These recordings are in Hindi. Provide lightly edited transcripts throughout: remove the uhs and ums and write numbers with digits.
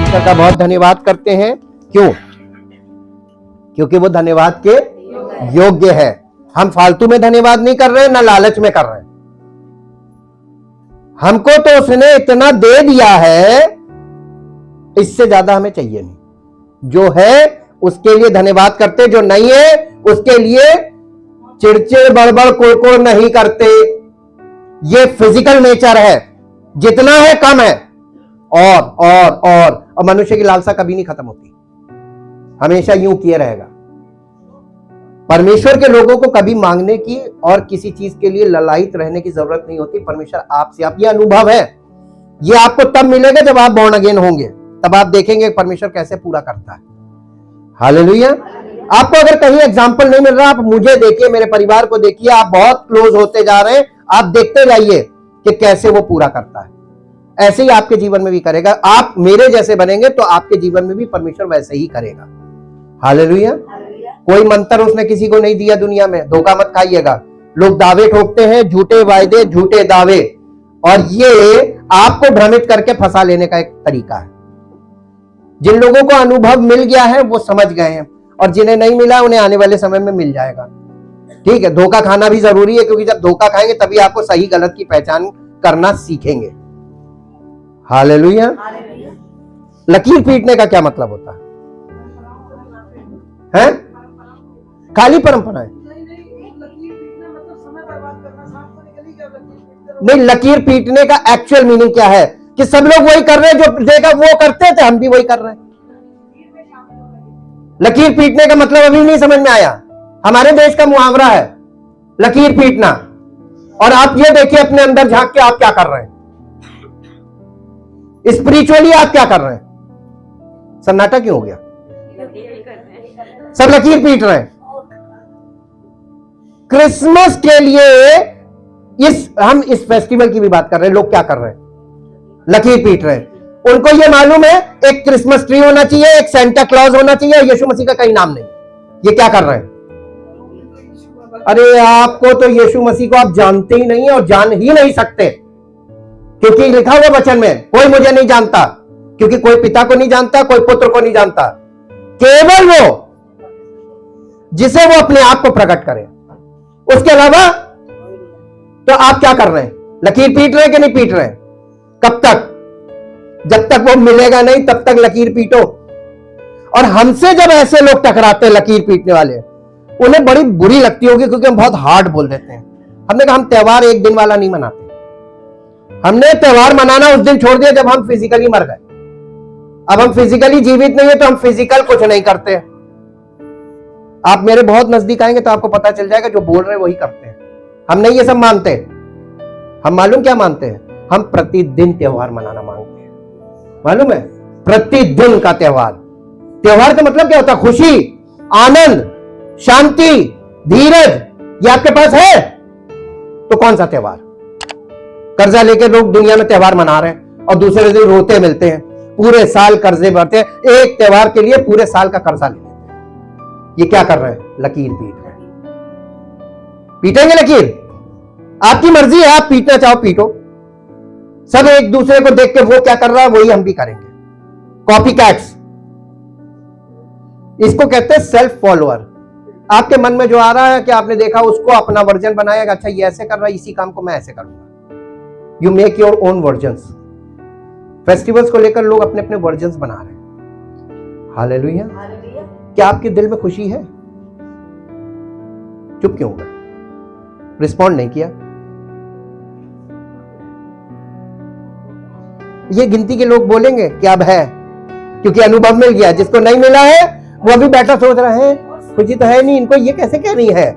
परमेश्वर का बहुत धन्यवाद करते हैं। क्यों? क्योंकि वो धन्यवाद के योग्य है। हम फालतू में धन्यवाद नहीं कर रहे, ना लालच में कर रहे हैं। हमको तो उसने इतना दे दिया है, इससे ज्यादा हमें चाहिए नहीं। जो है उसके लिए धन्यवाद करते, जो नहीं है उसके लिए चिड़चिड़ बड़बड़ कोड़ नहीं करते। ये फिजिकल नेचर है, जितना है कम है। और मनुष्य की लालसा कभी नहीं खत्म होती, हमेशा यूं किए रहेगा। परमेश्वर के लोगों को कभी मांगने की और किसी चीज के लिए ललायित रहने की जरूरत नहीं होती। परमेश्वर आपसे, आप, ये अनुभव है, ये आपको तब मिलेगा जब आप बॉर्न अगेन होंगे। तब आप देखेंगे परमेश्वर कैसे पूरा करता है। हालेलुया। आपको अगर कहीं एग्जाम्पल नहीं मिल रहा, आप मुझे देखिए, मेरे परिवार को देखिए, आप बहुत क्लोज होते जा रहे हैं। आप देखते जाइए कि कैसे वो पूरा करता है। ऐसे ही आपके जीवन में भी करेगा। आप मेरे जैसे बनेंगे तो आपके जीवन में भी परमेश्वर वैसे ही करेगा। हालेलुया। कोई मंत्र उसने किसी को नहीं दिया दुनिया में, धोखा मत खाइएगा। लोग दावे ठोकते हैं, झूठे वायदे, झूठे दावे, और ये आपको भ्रमित करके फंसा लेने का एक तरीका है। जिन लोगों को अनुभव मिल गया है वो समझ गए हैं, और जिन्हें नहीं मिला उन्हें आने वाले समय में मिल जाएगा। ठीक है, धोखा खाना भी जरूरी है, क्योंकि जब धोखा खाएंगे तभी आपको सही गलत की पहचान करना सीखेंगे। हालेलुया। लकीर पीटने का क्या मतलब होता है? खाली परंपरा है? नहीं, लकीर पीटने का एक्चुअल मीनिंग क्या है? कि सब लोग वही कर रहे हैं जो देखा वो करते थे, हम भी वही कर रहे हैं। लकीर पीटने का मतलब अभी नहीं समझ में आया। हमारे देश का मुहावरा है लकीर पीटना। और आप ये देखिए अपने अंदर झांक के, आप क्या कर रहे हैं स्पिरिचुअली, आप क्या कर रहे हैं? सन्नाटा क्यों हो गया? सब लकीर पीट रहे हैं। क्रिसमस के लिए हम इस फेस्टिवल की भी बात कर रहे हैं। लोग क्या कर रहे हैं? लकीर पीट रहे हैं। उनको ये मालूम है एक क्रिसमस ट्री होना चाहिए, एक सेंटा क्लॉज होना चाहिए, यीशु मसीह का कहीं नाम नहीं। ये क्या कर रहे हैं? अरे आपको तो यीशु मसीह को आप जानते ही नहीं और जान ही नहीं सकते, क्योंकि लिखा हुआ वचन में कोई मुझे नहीं जानता, क्योंकि कोई पिता को नहीं जानता, कोई पुत्र को नहीं जानता, केवल वो जिसे वो अपने आप को प्रकट करे, उसके अलावा। तो आप क्या कर रहे हैं? लकीर पीट रहे हैं कि नहीं पीट रहे हैं? कब तक? जब तक वो मिलेगा नहीं तब तक लकीर पीटो। और हमसे जब ऐसे लोग टकराते हैं लकीर पीटने वाले, उन्हें बड़ी बुरी लगती होगी, क्योंकि हम बहुत हार्ड बोल देते हैं। हमने कहा हम त्योहार एक दिन वाला नहीं मनाते। हमने त्योहार मनाना उस दिन छोड़ दिया जब हम फिजिकली मर गए। अब हम फिजिकली जीवित नहीं है तो हम फिजिकल कुछ नहीं करते। आप मेरे बहुत नजदीक आएंगे तो आपको पता चल जाएगा जो बोल रहे हैं वही करते हैं। हम नहीं ये सब मानते। हम मालूम क्या मानते हैं? हम प्रतिदिन त्योहार मनाना मांगते हैं। मालूम है? प्रतिदिन का त्योहार। त्योहार का मतलब क्या होता है? खुशी, आनंद, शांति, धीरज। ये आपके पास है तो कौन सा त्योहार? कर्जा लेकर लोग दुनिया में त्योहार मना रहे हैं और दूसरे दिन रोते मिलते हैं। पूरे साल कर्जे भरते हैं, एक त्योहार के लिए पूरे साल का कर्जा ले लेते हैं। ये क्या कर रहे हैं? लकीर पीट रहे हैं। पीटेंगे लकीर? आपकी मर्जी है, आप पीटना चाहो पीटो। सब एक दूसरे को देख के वो क्या कर रहा है वही हम भी करेंगे। कॉपी कैट्स, इसको कहते हैं सेल्फ फॉलोअर। आपके मन में जो आ रहा है कि आपने देखा उसको अपना वर्जन बनाया, अच्छा ये ऐसे कर रहा है, इसी काम को मैं ऐसे करूंगा। You make your own versions. Festivals को लेकर लोग अपने अपने वर्जन्स बना रहे हैं। हालेलुया। क्या आपके दिल में खुशी है? चुप क्यों गए? रिस्पॉन्ड नहीं किया? ये गिनती के लोग बोलेंगे कि अब है, क्योंकि अनुभव मिल गया। जिसको नहीं मिला है वो अभी बैठा सोच रहा है खुशी तो है नहीं, इनको ये कैसे कह रही है।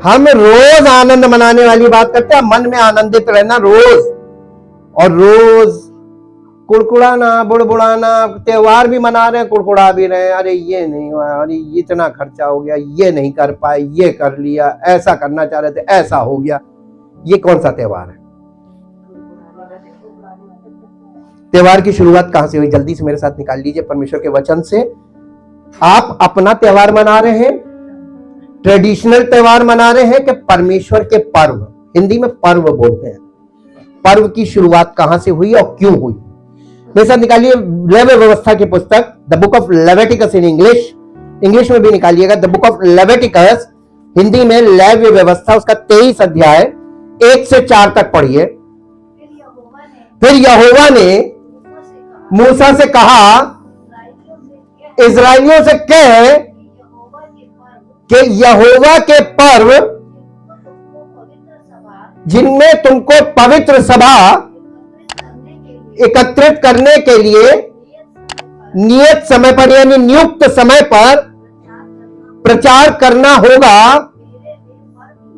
हम रोज आनंद मनाने वाली बात करते हैं, मन में आनंदित रहना रोज, और रोज कुड़कुड़ाना, बुड़बुड़ाना। त्योहार भी मना रहे हैं, कुड़कुड़ा भी रहे हैं। अरे ये नहीं हुआ, अरे इतना खर्चा हो गया, ये नहीं कर पाए, ये कर लिया, ऐसा करना चाह रहे थे, ऐसा हो गया। ये कौन सा त्योहार है? त्योहार की शुरुआत कहां से हुई? जल्दी से मेरे साथ निकाल लीजिए परमेश्वर के वचन से। आप अपना त्योहार मना रहे हैं, ट्रेडिशनल त्योहार मना रहे हैं कि परमेश्वर के पर्व? हिंदी में पर्व बोलते हैं। पर्व की शुरुआत कहां से हुई और क्यों हुई? मेरे साथ निकालिए लेवी व्यवस्था की पुस्तक, the book of Leviticus in English में भी निकालिएगा, the book of Leviticus, Hindi में लेवी व्यवस्था, उसका 23 अध्याय 1 से 4 तक पढ़िए। फिर यहोवा ने मूसा से कहा, इस्राएलियों से कह कि यहोवा के पर्व जिनमें तुमको पवित्र सभा एकत्रित करने के लिए नियत समय पर यानी नियुक्त समय पर प्रचार करना होगा,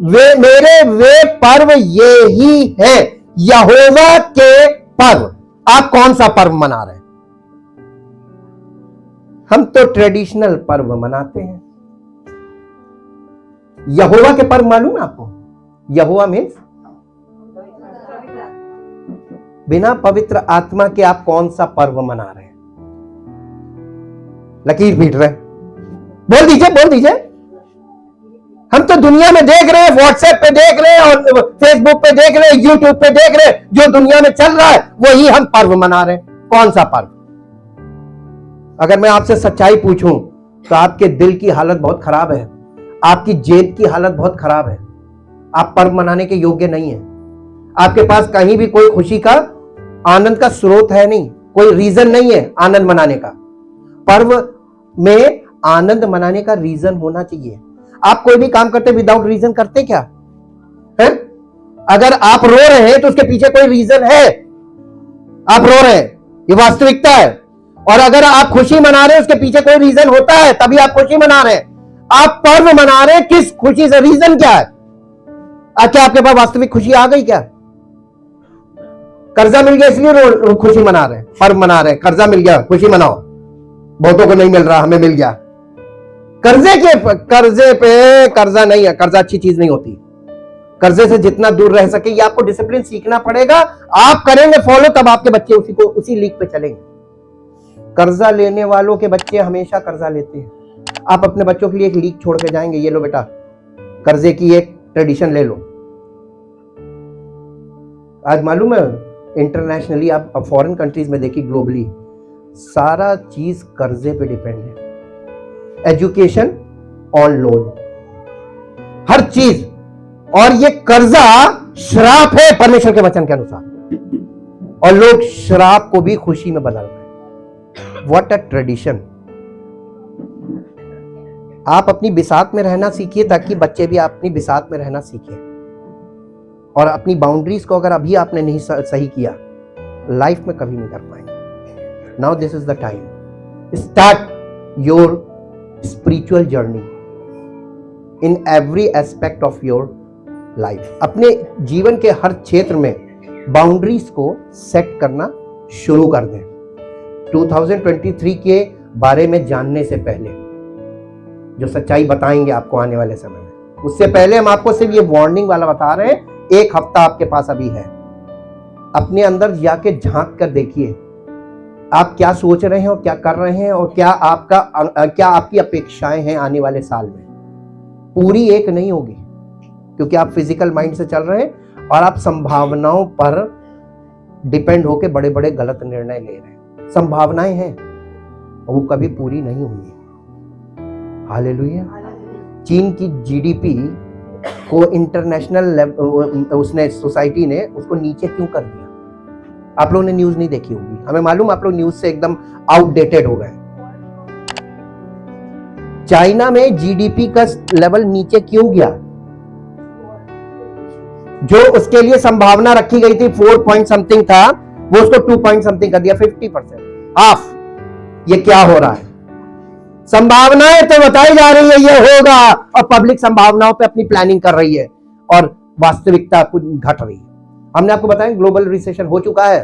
वे पर्व ये ही है, यहोवा के पर्व। आप कौन सा पर्व मना रहे हैं? हम तो ट्रेडिशनल पर्व मनाते हैं। यहोवा के पर्व मालूम है आपको? यहोवा मीन्स बिना पवित्र आत्मा के आप कौन सा पर्व मना रहे हैं? लकीर पीट रहे, बोल दीजिए। हम तो दुनिया में देख रहे हैं, व्हाट्सएप पे देख रहे हैं और फेसबुक पे देख रहे हैं, यूट्यूब पे देख रहे हैं, जो दुनिया में चल रहा है वही हम पर्व मना रहे हैं। कौन सा पर्व? अगर मैं आपसे सच्चाई पूछूं तो आपके दिल की हालत बहुत खराब है, आपकी जेब की हालत बहुत खराब है। आप पर्व मनाने के योग्य नहीं है। आपके पास कहीं भी कोई खुशी का, आनंद का स्रोत है नहीं, कोई रीजन नहीं है आनंद मनाने का। पर्व में आनंद मनाने का रीजन होना चाहिए। आप कोई भी काम करते विदाउट रीजन करते क्या है? अगर आप रो रहे हैं तो उसके पीछे कोई रीजन है, आप रो रहे हैं, ये वास्तविकता है। और अगर आप खुशी मना रहे हैं उसके पीछे कोई रीजन होता है, तभी आप खुशी मना रहे हैं। आप पर्व मना रहे हैं, किस खुशी से? रीजन क्या है? क्या आपके पास वास्तविक खुशी आ गई क्या? कर्जा मिल गया इसलिए खुशी मना रहे हैं, पर्व मना रहे हैं। कर्जा मिल गया, खुशी मनाओ। बहुतों को नहीं मिल रहा, हमें मिल गया। कर्जे पे कर्जा नहीं है, कर्जा अच्छी चीज नहीं होती। कर्जे से जितना दूर रह सके, ये आपको डिसिप्लिन सीखना पड़ेगा। आप करेंगे फॉलो, तब आपके बच्चे उसी लीक पे चलेंगे। कर्जा लेने वालों के बच्चे हमेशा कर्जा लेते हैं। आप अपने बच्चों के लिए एक लीक छोड़ के जाएंगे, ये लो बेटा कर्जे की एक ट्रेडिशन ले लो। आज मालूम है इंटरनेशनली, आप फॉरेन कंट्रीज में देखिए, ग्लोबली सारा चीज कर्जे पे डिपेंड है। एजुकेशन ऑन लोन, हर चीज। और ये कर्जा श्राप है परमेश्वर के वचन के अनुसार, और लोग श्राप को भी खुशी में बदल रहे हैं। What a tradition. आप अपनी बिसात में रहना सीखिए ताकि बच्चे भी अपनी बिसात में रहना सीखें। और अपनी बाउंड्रीज को अगर अभी आपने नहीं सही किया, लाइफ में कभी नहीं कर पाएंगे। Now this is the time, start your spiritual journey in every aspect of your life. अपने जीवन के हर क्षेत्र में बाउंड्रीज को सेट करना शुरू कर दें। 2023 के बारे में जानने से पहले, जो सच्चाई बताएंगे आपको आने वाले समय में, उससे पहले हम आपको सिर्फ ये वार्निंग वाला बता रहे हैं। 1 हफ्ता आपके पास अभी है, अपने अंदर जाके झांक कर देखिए आप क्या सोच रहे हैं और क्या कर रहे हैं, और क्या आपकी अपेक्षाएं हैं आने वाले साल में। पूरी एक नहीं होगी, क्योंकि आप फिजिकल माइंड से चल रहे हैं और आप संभावनाओं पर डिपेंड होकर बड़े बड़े गलत निर्णय ले रहे हैं। संभावनाएं हैं, वो कभी पूरी नहीं होंगी। हालेलुया। चीन की जीडीपी को इंटरनेशनल उसने सोसाइटी ने उसको नीचे क्यों कर दिया? आप लोगों ने न्यूज नहीं देखी होगी, हमें मालूम, आप लोग न्यूज से एकदम आउटडेटेड हो गए। चाइना में जीडीपी का लेवल नीचे क्यों गया? जो उसके लिए संभावना रखी गई थी 4 पॉइंट समथिंग था, वो उसको 2 पॉइंट समथिंग कर दिया, 50%, हाफ। ये क्या हो रहा है? संभावनाएं तो बताई जा रही है ये होगा, और पब्लिक संभावनाओं पे अपनी प्लानिंग कर रही है और वास्तविकता कुछ घट रही है। हमने आपको बताया ग्लोबल रिसेशन हो चुका है,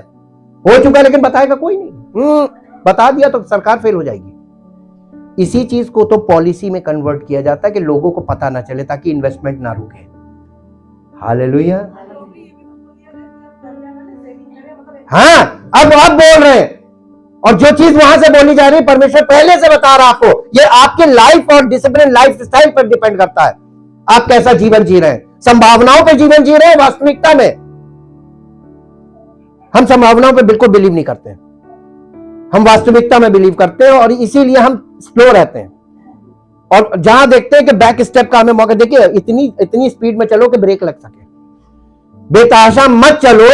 लेकिन बताएगा कोई नहीं। बता दिया तो सरकार फेल हो जाएगी। इसी चीज को तो पॉलिसी में कन्वर्ट किया जाता है कि लोगों को पता ना चले, ताकि इन्वेस्टमेंट ना रुके। हालेलुया। हाँ, अब आप बोल रहे हैं, और जो चीज वहां से बोली जा रही है परमेश्वर पहले से बता रहा आपको। ये आपके लाइफ और डिसिप्लिन लाइफ स्टाइल पर डिपेंड करता है, आप कैसा जीवन जी रहे हैं। संभावनाओं पे जीवन जी रहे हैं, वास्तविकता में हम संभावनाओं पे बिल्कुल बिलीव नहीं करते हैं। हम वास्तविकता में बिलीव करते हैं और इसीलिए हम स्लो रहते हैं। और जहां देखते हैं कि बैक स्टेप का हमें मौका, देखिए इतनी स्पीड में चलो कि ब्रेक लग सके। बेतहाशा मत चलो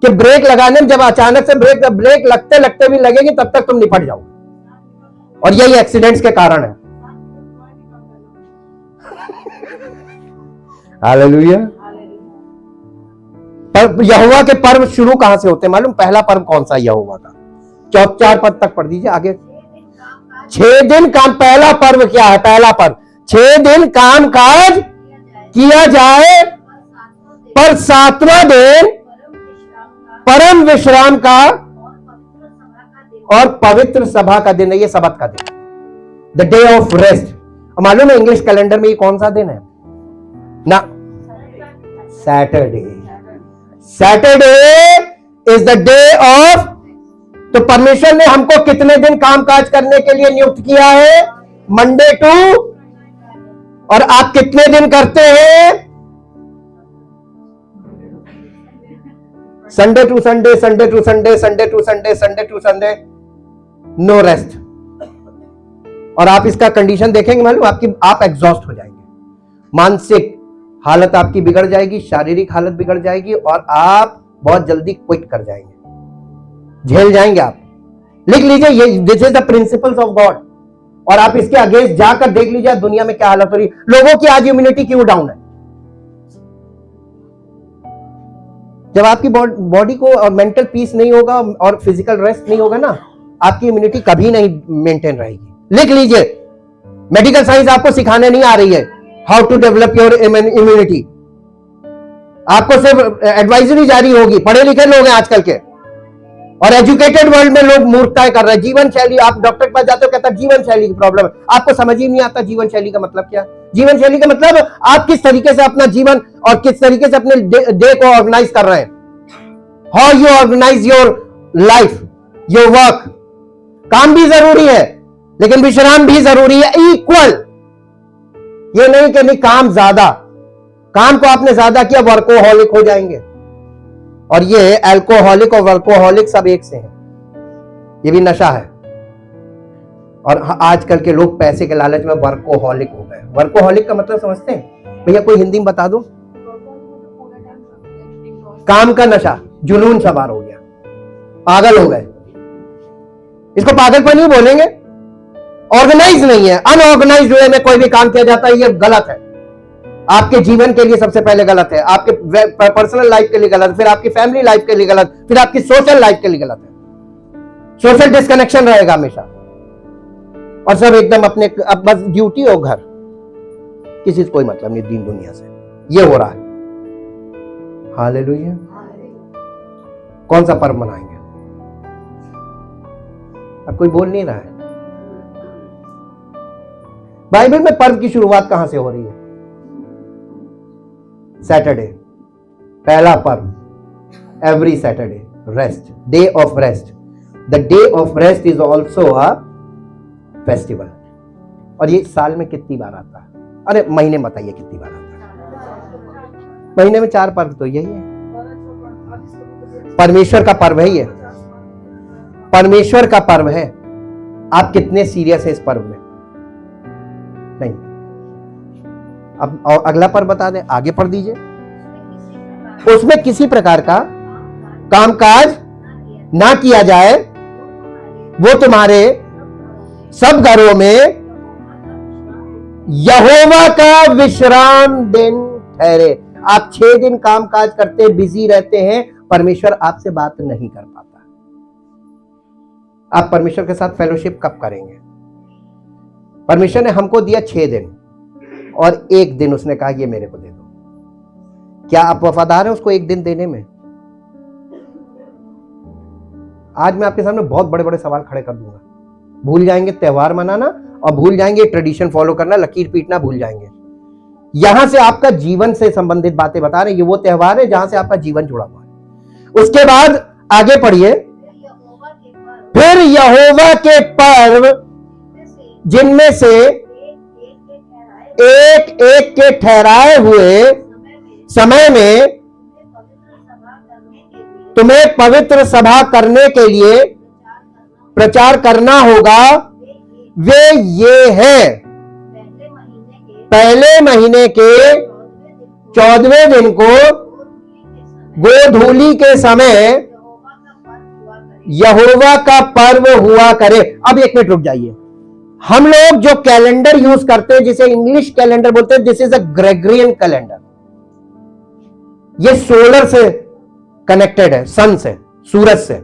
कि ब्रेक लगाने में जब अचानक से ब्रेक लगते लगते भी लगेगी तब तक तुम निपट जाओगे, और यही एक्सीडेंट्स के कारण है। हालेलुया। पर यहोवा के पर्व शुरू कहां से होते हैं मालूम? पहला पर्व कौन सा यहोवा का? 4 पद तक पढ़ दीजिए आगे। 6 दिन काम, पहला पर्व क्या है? पहला पर्व 6 दिन काम काज किया जाए, पर 7वां दिन परम विश्राम का और पवित्र सभा का दिन है। ये सबत का दिन, द डे ऑफ रेस्ट। मालूम है इंग्लिश कैलेंडर में ये कौन सा दिन है ना? Saturday. Saturday is the day of. तो परमेश्वर ने हमको कितने दिन कामकाज करने के लिए नियुक्त किया है? Monday to. और आप कितने दिन करते हैं? Sunday to Sunday, Sunday to Sunday, Sunday to Sunday, Sunday to Sunday, no rest. और आप इसका कंडीशन देखेंगे मालूम, आप एग्जॉस्ट हो जाएंगे, मानसिक हालत आपकी बिगड़ जाएगी, शारीरिक हालत बिगड़ जाएगी, और आप बहुत जल्दी क्विट कर जाएंगे, झेल जाएंगे आप। लिख लीजिए, ये this is the principles of God. और आप इसके अगेंस्ट जाकर देख लीजिए दुनिया में क्या हालत हो रही है। लोगों की आज इम्यूनिटी क्यों डाउन है? जब आपकी बॉडी को और मेंटल पीस नहीं होगा और फिजिकल रेस्ट नहीं होगा ना, आपकी इम्यूनिटी कभी नहीं मेंटेन रहेगी। लिख लीजिए, मेडिकल साइंस आपको सिखाने नहीं आ रही है how to develop your immunity. आपको सिर्फ एडवाइजरी जारी होगी। पढ़े लिखे लोग हैं आजकल के, और एजुकेटेड वर्ल्ड में लोग मूर्खताएं कर रहे हैं। जीवन शैली, आप डॉक्टर के पास जाते हो, कहता है जीवन शैली की प्रॉब्लम है। आपको समझ ही नहीं आता जीवन शैली का मतलब क्या। जीवन शैली का मतलब आप किस तरीके से अपना जीवन और किस तरीके से अपने डे को ऑर्गेनाइज कर रहे हैं। How you organise your life, your work. काम भी जरूरी है लेकिन विश्राम भी जरूरी है, इक्वल। ये नहीं कि नहीं काम ज्यादा, काम को आपने ज्यादा किया वर्कोहॉलिक हो जाएंगे। और ये अल्कोहलिक और वर्कोहॉलिक सब एक से हैं, ये भी नशा है। और आजकल के लोग पैसे के लालच में वर्कोहॉलिक हो गए। वर्कोहॉलिक का मतलब समझते हैं भैया? कोई हिंदी में बता दो। काम का नशा, जुनून सवार हो गया, पागल हो गए। इसको पागलपन ही बोलेंगे। ऑर्गेनाइज नहीं है, अनऑर्गेनाइज वे में कोई भी काम किया जाता है, ये गलत है। आपके जीवन के लिए सबसे पहले गलत है, आपके पर्सनल लाइफ के लिए गलत, फिर आपकी फैमिली लाइफ के लिए गलत, फिर आपकी सोशल लाइफ के लिए गलत है। सोशल डिस्कनेक्शन रहेगा हमेशा, और सब एकदम अपने अब बस ड्यूटी और घर, किसी से कोई मतलब नहीं दीन दुनिया से। ये हो रहा है। हालेलुया। कौन सा पर्व मनाएंगे? अब कोई बोल नहीं रहा है। बाइबल में पर्व की शुरुआत कहां से हो रही है? सैटरडे, पहला पर्व। Every Saturday rest, day of rest. The day of rest is also a festival. और ये साल में कितनी बार आता है? अरे महीने में बताइए कितनी बार आता है? महीने में 4 पर्व तो यही है। परमेश्वर का पर्व है ये, परमेश्वर का पर्व है। आप कितने सीरियस है इस पर्व में? नहीं। अब अगला पर्व बता दें, आगे पढ़ दीजिए। उसमें किसी प्रकार का कामकाज ना किया जाए, वो तुम्हारे सब घरों में यहोवा का विश्राम दिन ठहरे। आप 6 दिन कामकाज करते, बिजी रहते हैं, परमेश्वर आपसे बात नहीं कर पाता। आप परमेश्वर के साथ फेलोशिप कब करेंगे? परमेश्वर ने हमको दिया 6 दिन, और 1 दिन उसने कहा ये मेरे को दे दो। क्या आप वफादार हैं उसको 1 दिन देने में? आज मैं आपके सामने बहुत बड़े बड़े सवाल खड़े कर दूंगा। भूल जाएंगे त्योहार मनाना, और भूल जाएंगे ट्रेडिशन फॉलो करना, लकीर पीटना भूल जाएंगे। यहां से आपका जीवन से संबंधित बातें बता रहे हैं। ये वो त्योहार है जहां से आपका जीवन जुड़ा हुआ है। उसके बाद आगे पढ़िए। फिर यहोवा के पर्व जिनमें से एक एक के ठहराए हुए समय में तुम्हें पवित्र सभा करने के लिए प्रचार करना होगा वे ये है, पहले महीने के 14वें दिन को गोधूली के समय यहोवा का पर्व हुआ करे। अब एक मिनट रुक जाइए। हम लोग जो कैलेंडर यूज करते हैं जिसे इंग्लिश कैलेंडर बोलते हैं, this is a Gregorian calendar. ये सोलर से कनेक्टेड है, सन से, सूरज से।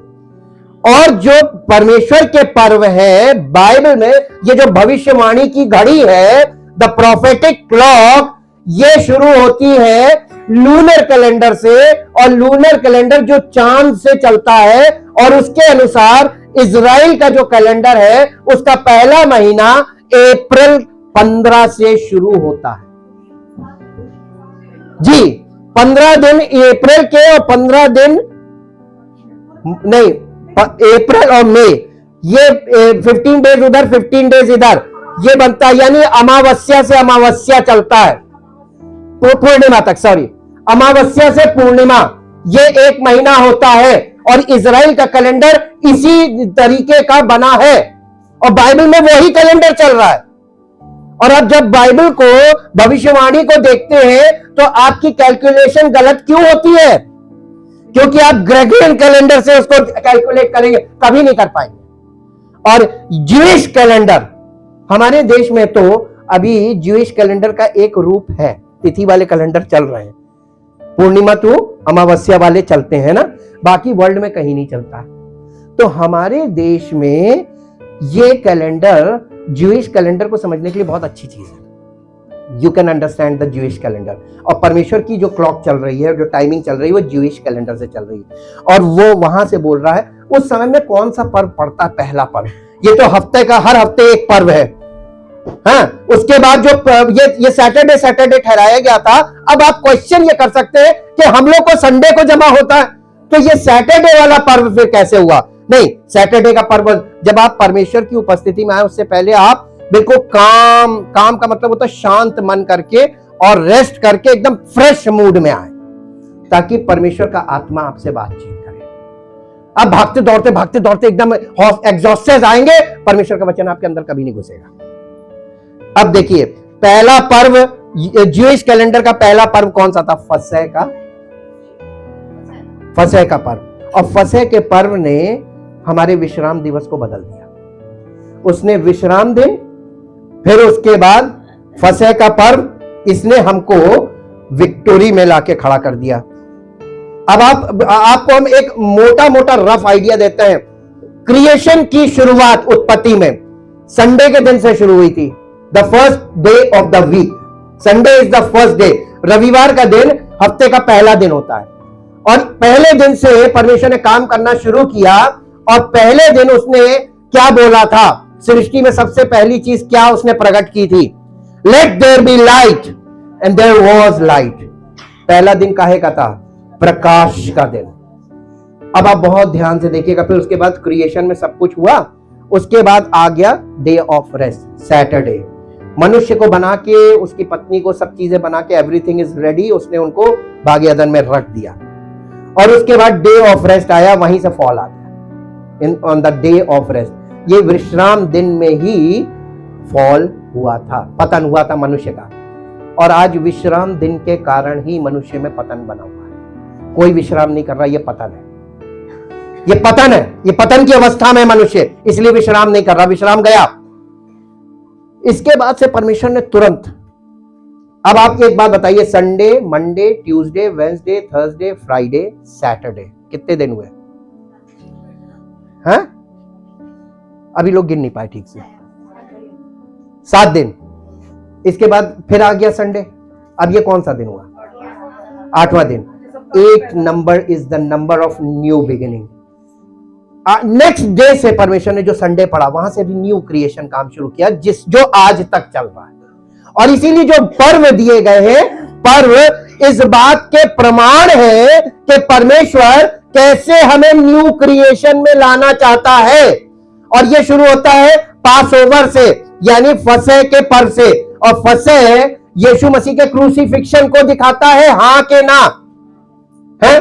और जो परमेश्वर के पर्व है बाइबल में, ये जो भविष्यवाणी की घड़ी है, द प्रोफेटिक क्लॉक, ये शुरू होती है लूनर कैलेंडर से। और लूनर कैलेंडर जो चांद से चलता है, और उसके अनुसार इजराइल का जो कैलेंडर है उसका पहला महीना अप्रैल 15 से शुरू होता है। जी, 15 दिन अप्रैल के और 15 दिन नहीं, अप्रैल और मई, ये 15 डेज उधर 15 डेज इधर, ये बनता है। यानी अमावस्या से अमावस्या चलता है, पूर्णिमा तक, सॉरी, अमावस्या से पूर्णिमा, ये एक महीना होता है। और इजराइल का कैलेंडर इसी तरीके का बना है, और बाइबल में वही कैलेंडर चल रहा है। और अब जब बाइबल को, भविष्यवाणी को देखते हैं तो आपकी कैलकुलेशन गलत क्यों होती है? क्योंकि आप ग्रेगरियन कैलेंडर से उसको कैलकुलेट करेंगे, कभी नहीं कर पाएंगे। और ज्यूइश कैलेंडर, हमारे देश में तो अभी ज्यूइश कैलेंडर का एक रूप है, तिथि वाले कैलेंडर चल रहे हैं, पूर्णिमा तो अमावस्या वाले चलते हैं ना, बाकी वर्ल्ड में कहीं नहीं चलता है। तो हमारे देश में ये कैलेंडर, ज्यूइश कैलेंडर को समझने के लिए बहुत अच्छी चीज है। You can understand the Jewish calendar. और परमेश्वर की जो क्लॉक चल रही है, जो टाइमिंग चल रही है, वो ज्यूइश कैलेंडर से चल रही है। और वो वहां से बोल रहा है उस समय में कौन सा पर्व पड़ता है, पहला पर्व। ये तो हफ्ते का, हर हफ्ते एक पर्व है। हाँ, उसके बाद जो ये सैटरडे ठहराया गया था। अब आप क्वेश्चन ये कर सकते हैं कि हम लोग को संडे को जमा होता है, तो ये सैटरडे वाला पर्व फिर कैसे हुआ? नहीं, सैटरडे का पर्व जब आप परमेश्वर की उपस्थिति में आए, उससे पहले आप बिल्कुल काम का मतलब होता है शांत मन करके और रेस्ट करके एकदम फ्रेश मूड में आए, ताकि परमेश्वर का आत्मा आपसे बातचीत करे। अब भागते दौड़ते एकदम एग्जॉस्टेड आएंगे, परमेश्वर का वचन आपके अंदर कभी नहीं घुसेगा। अब देखिए, पहला पर्व ज्यूइश कैलेंडर का पहला पर्व कौन सा था? फसह का पर्व। और फसह के पर्व ने हमारे विश्राम दिवस को बदल दिया। उसने विश्राम दिन, फिर उसके बाद फसह का पर्व, इसने हमको विक्टोरी में लाके खड़ा कर दिया। अब आपको हम एक मोटा रफ आइडिया देते हैं। क्रिएशन की शुरुआत, उत्पत्ति में संडे के दिन से शुरू हुई थी। The first day of the week, Sunday is the first day. रविवार का दिन हफ्ते का पहला दिन होता है। और पहले दिन से परमेश्वर ने काम करना शुरू किया। और पहले दिन उसने क्या बोला था? सृष्टि में सबसे पहली चीज क्या उसने प्रकट की थी? Let there be light, and there was light. पहला दिन काहे का था? प्रकाश का दिन। अब आप बहुत ध्यान से देखिएगा। फिर उसके बाद क्रिएशन में सब कुछ हुआ। उसके बाद आ गया डे ऑफ रेस्ट, सैटरडे। मनुष्य को बना के, उसकी पत्नी को सब चीजें बना के, एवरीथिंग इज रेडी, उसने उनको बाग एदन में रख दिया। और उसके बाद डे ऑफ रेस्ट आया, वहीं से फॉल आ गया on the day of rest. ये विश्राम दिन में ही फॉल हुआ था, पतन हुआ था मनुष्य का। और आज विश्राम दिन के कारण ही मनुष्य में पतन बना हुआ है। कोई विश्राम नहीं कर रहा, ये पतन है, ये पतन है, ये पतन की अवस्था में मनुष्य, इसलिए विश्राम नहीं कर रहा, विश्राम गया। इसके बाद से परमेश्वर ने तुरंत, अब आप एक बात बताइए, Sunday, Monday, Tuesday, Wednesday, Thursday, Friday, Saturday, कितने दिन हुए? हैं? अभी लोग गिन नहीं पाए ठीक से। 7 दिन। इसके बाद फिर आ गया संडे। अब ये कौन सा दिन हुआ? 8वां दिन। 8 number is the number of new beginning. Next day से परमेश्वर ने जो संडे पढ़ा, वहां से न्यू क्रिएशन काम शुरू किया, जो आज तक चल रहा है। और इसीलिए जो पर्व दिए गए हैं, पर्व इस बात के प्रमाण है कि परमेश्वर कैसे हमें न्यू क्रिएशन में लाना चाहता है। और ये शुरू होता है पास ओवर से, यानी फसह के पर्व से। और फसह यीशु मसीह के क्रूसीफिक्शन को दिखाता है, हां के ना है?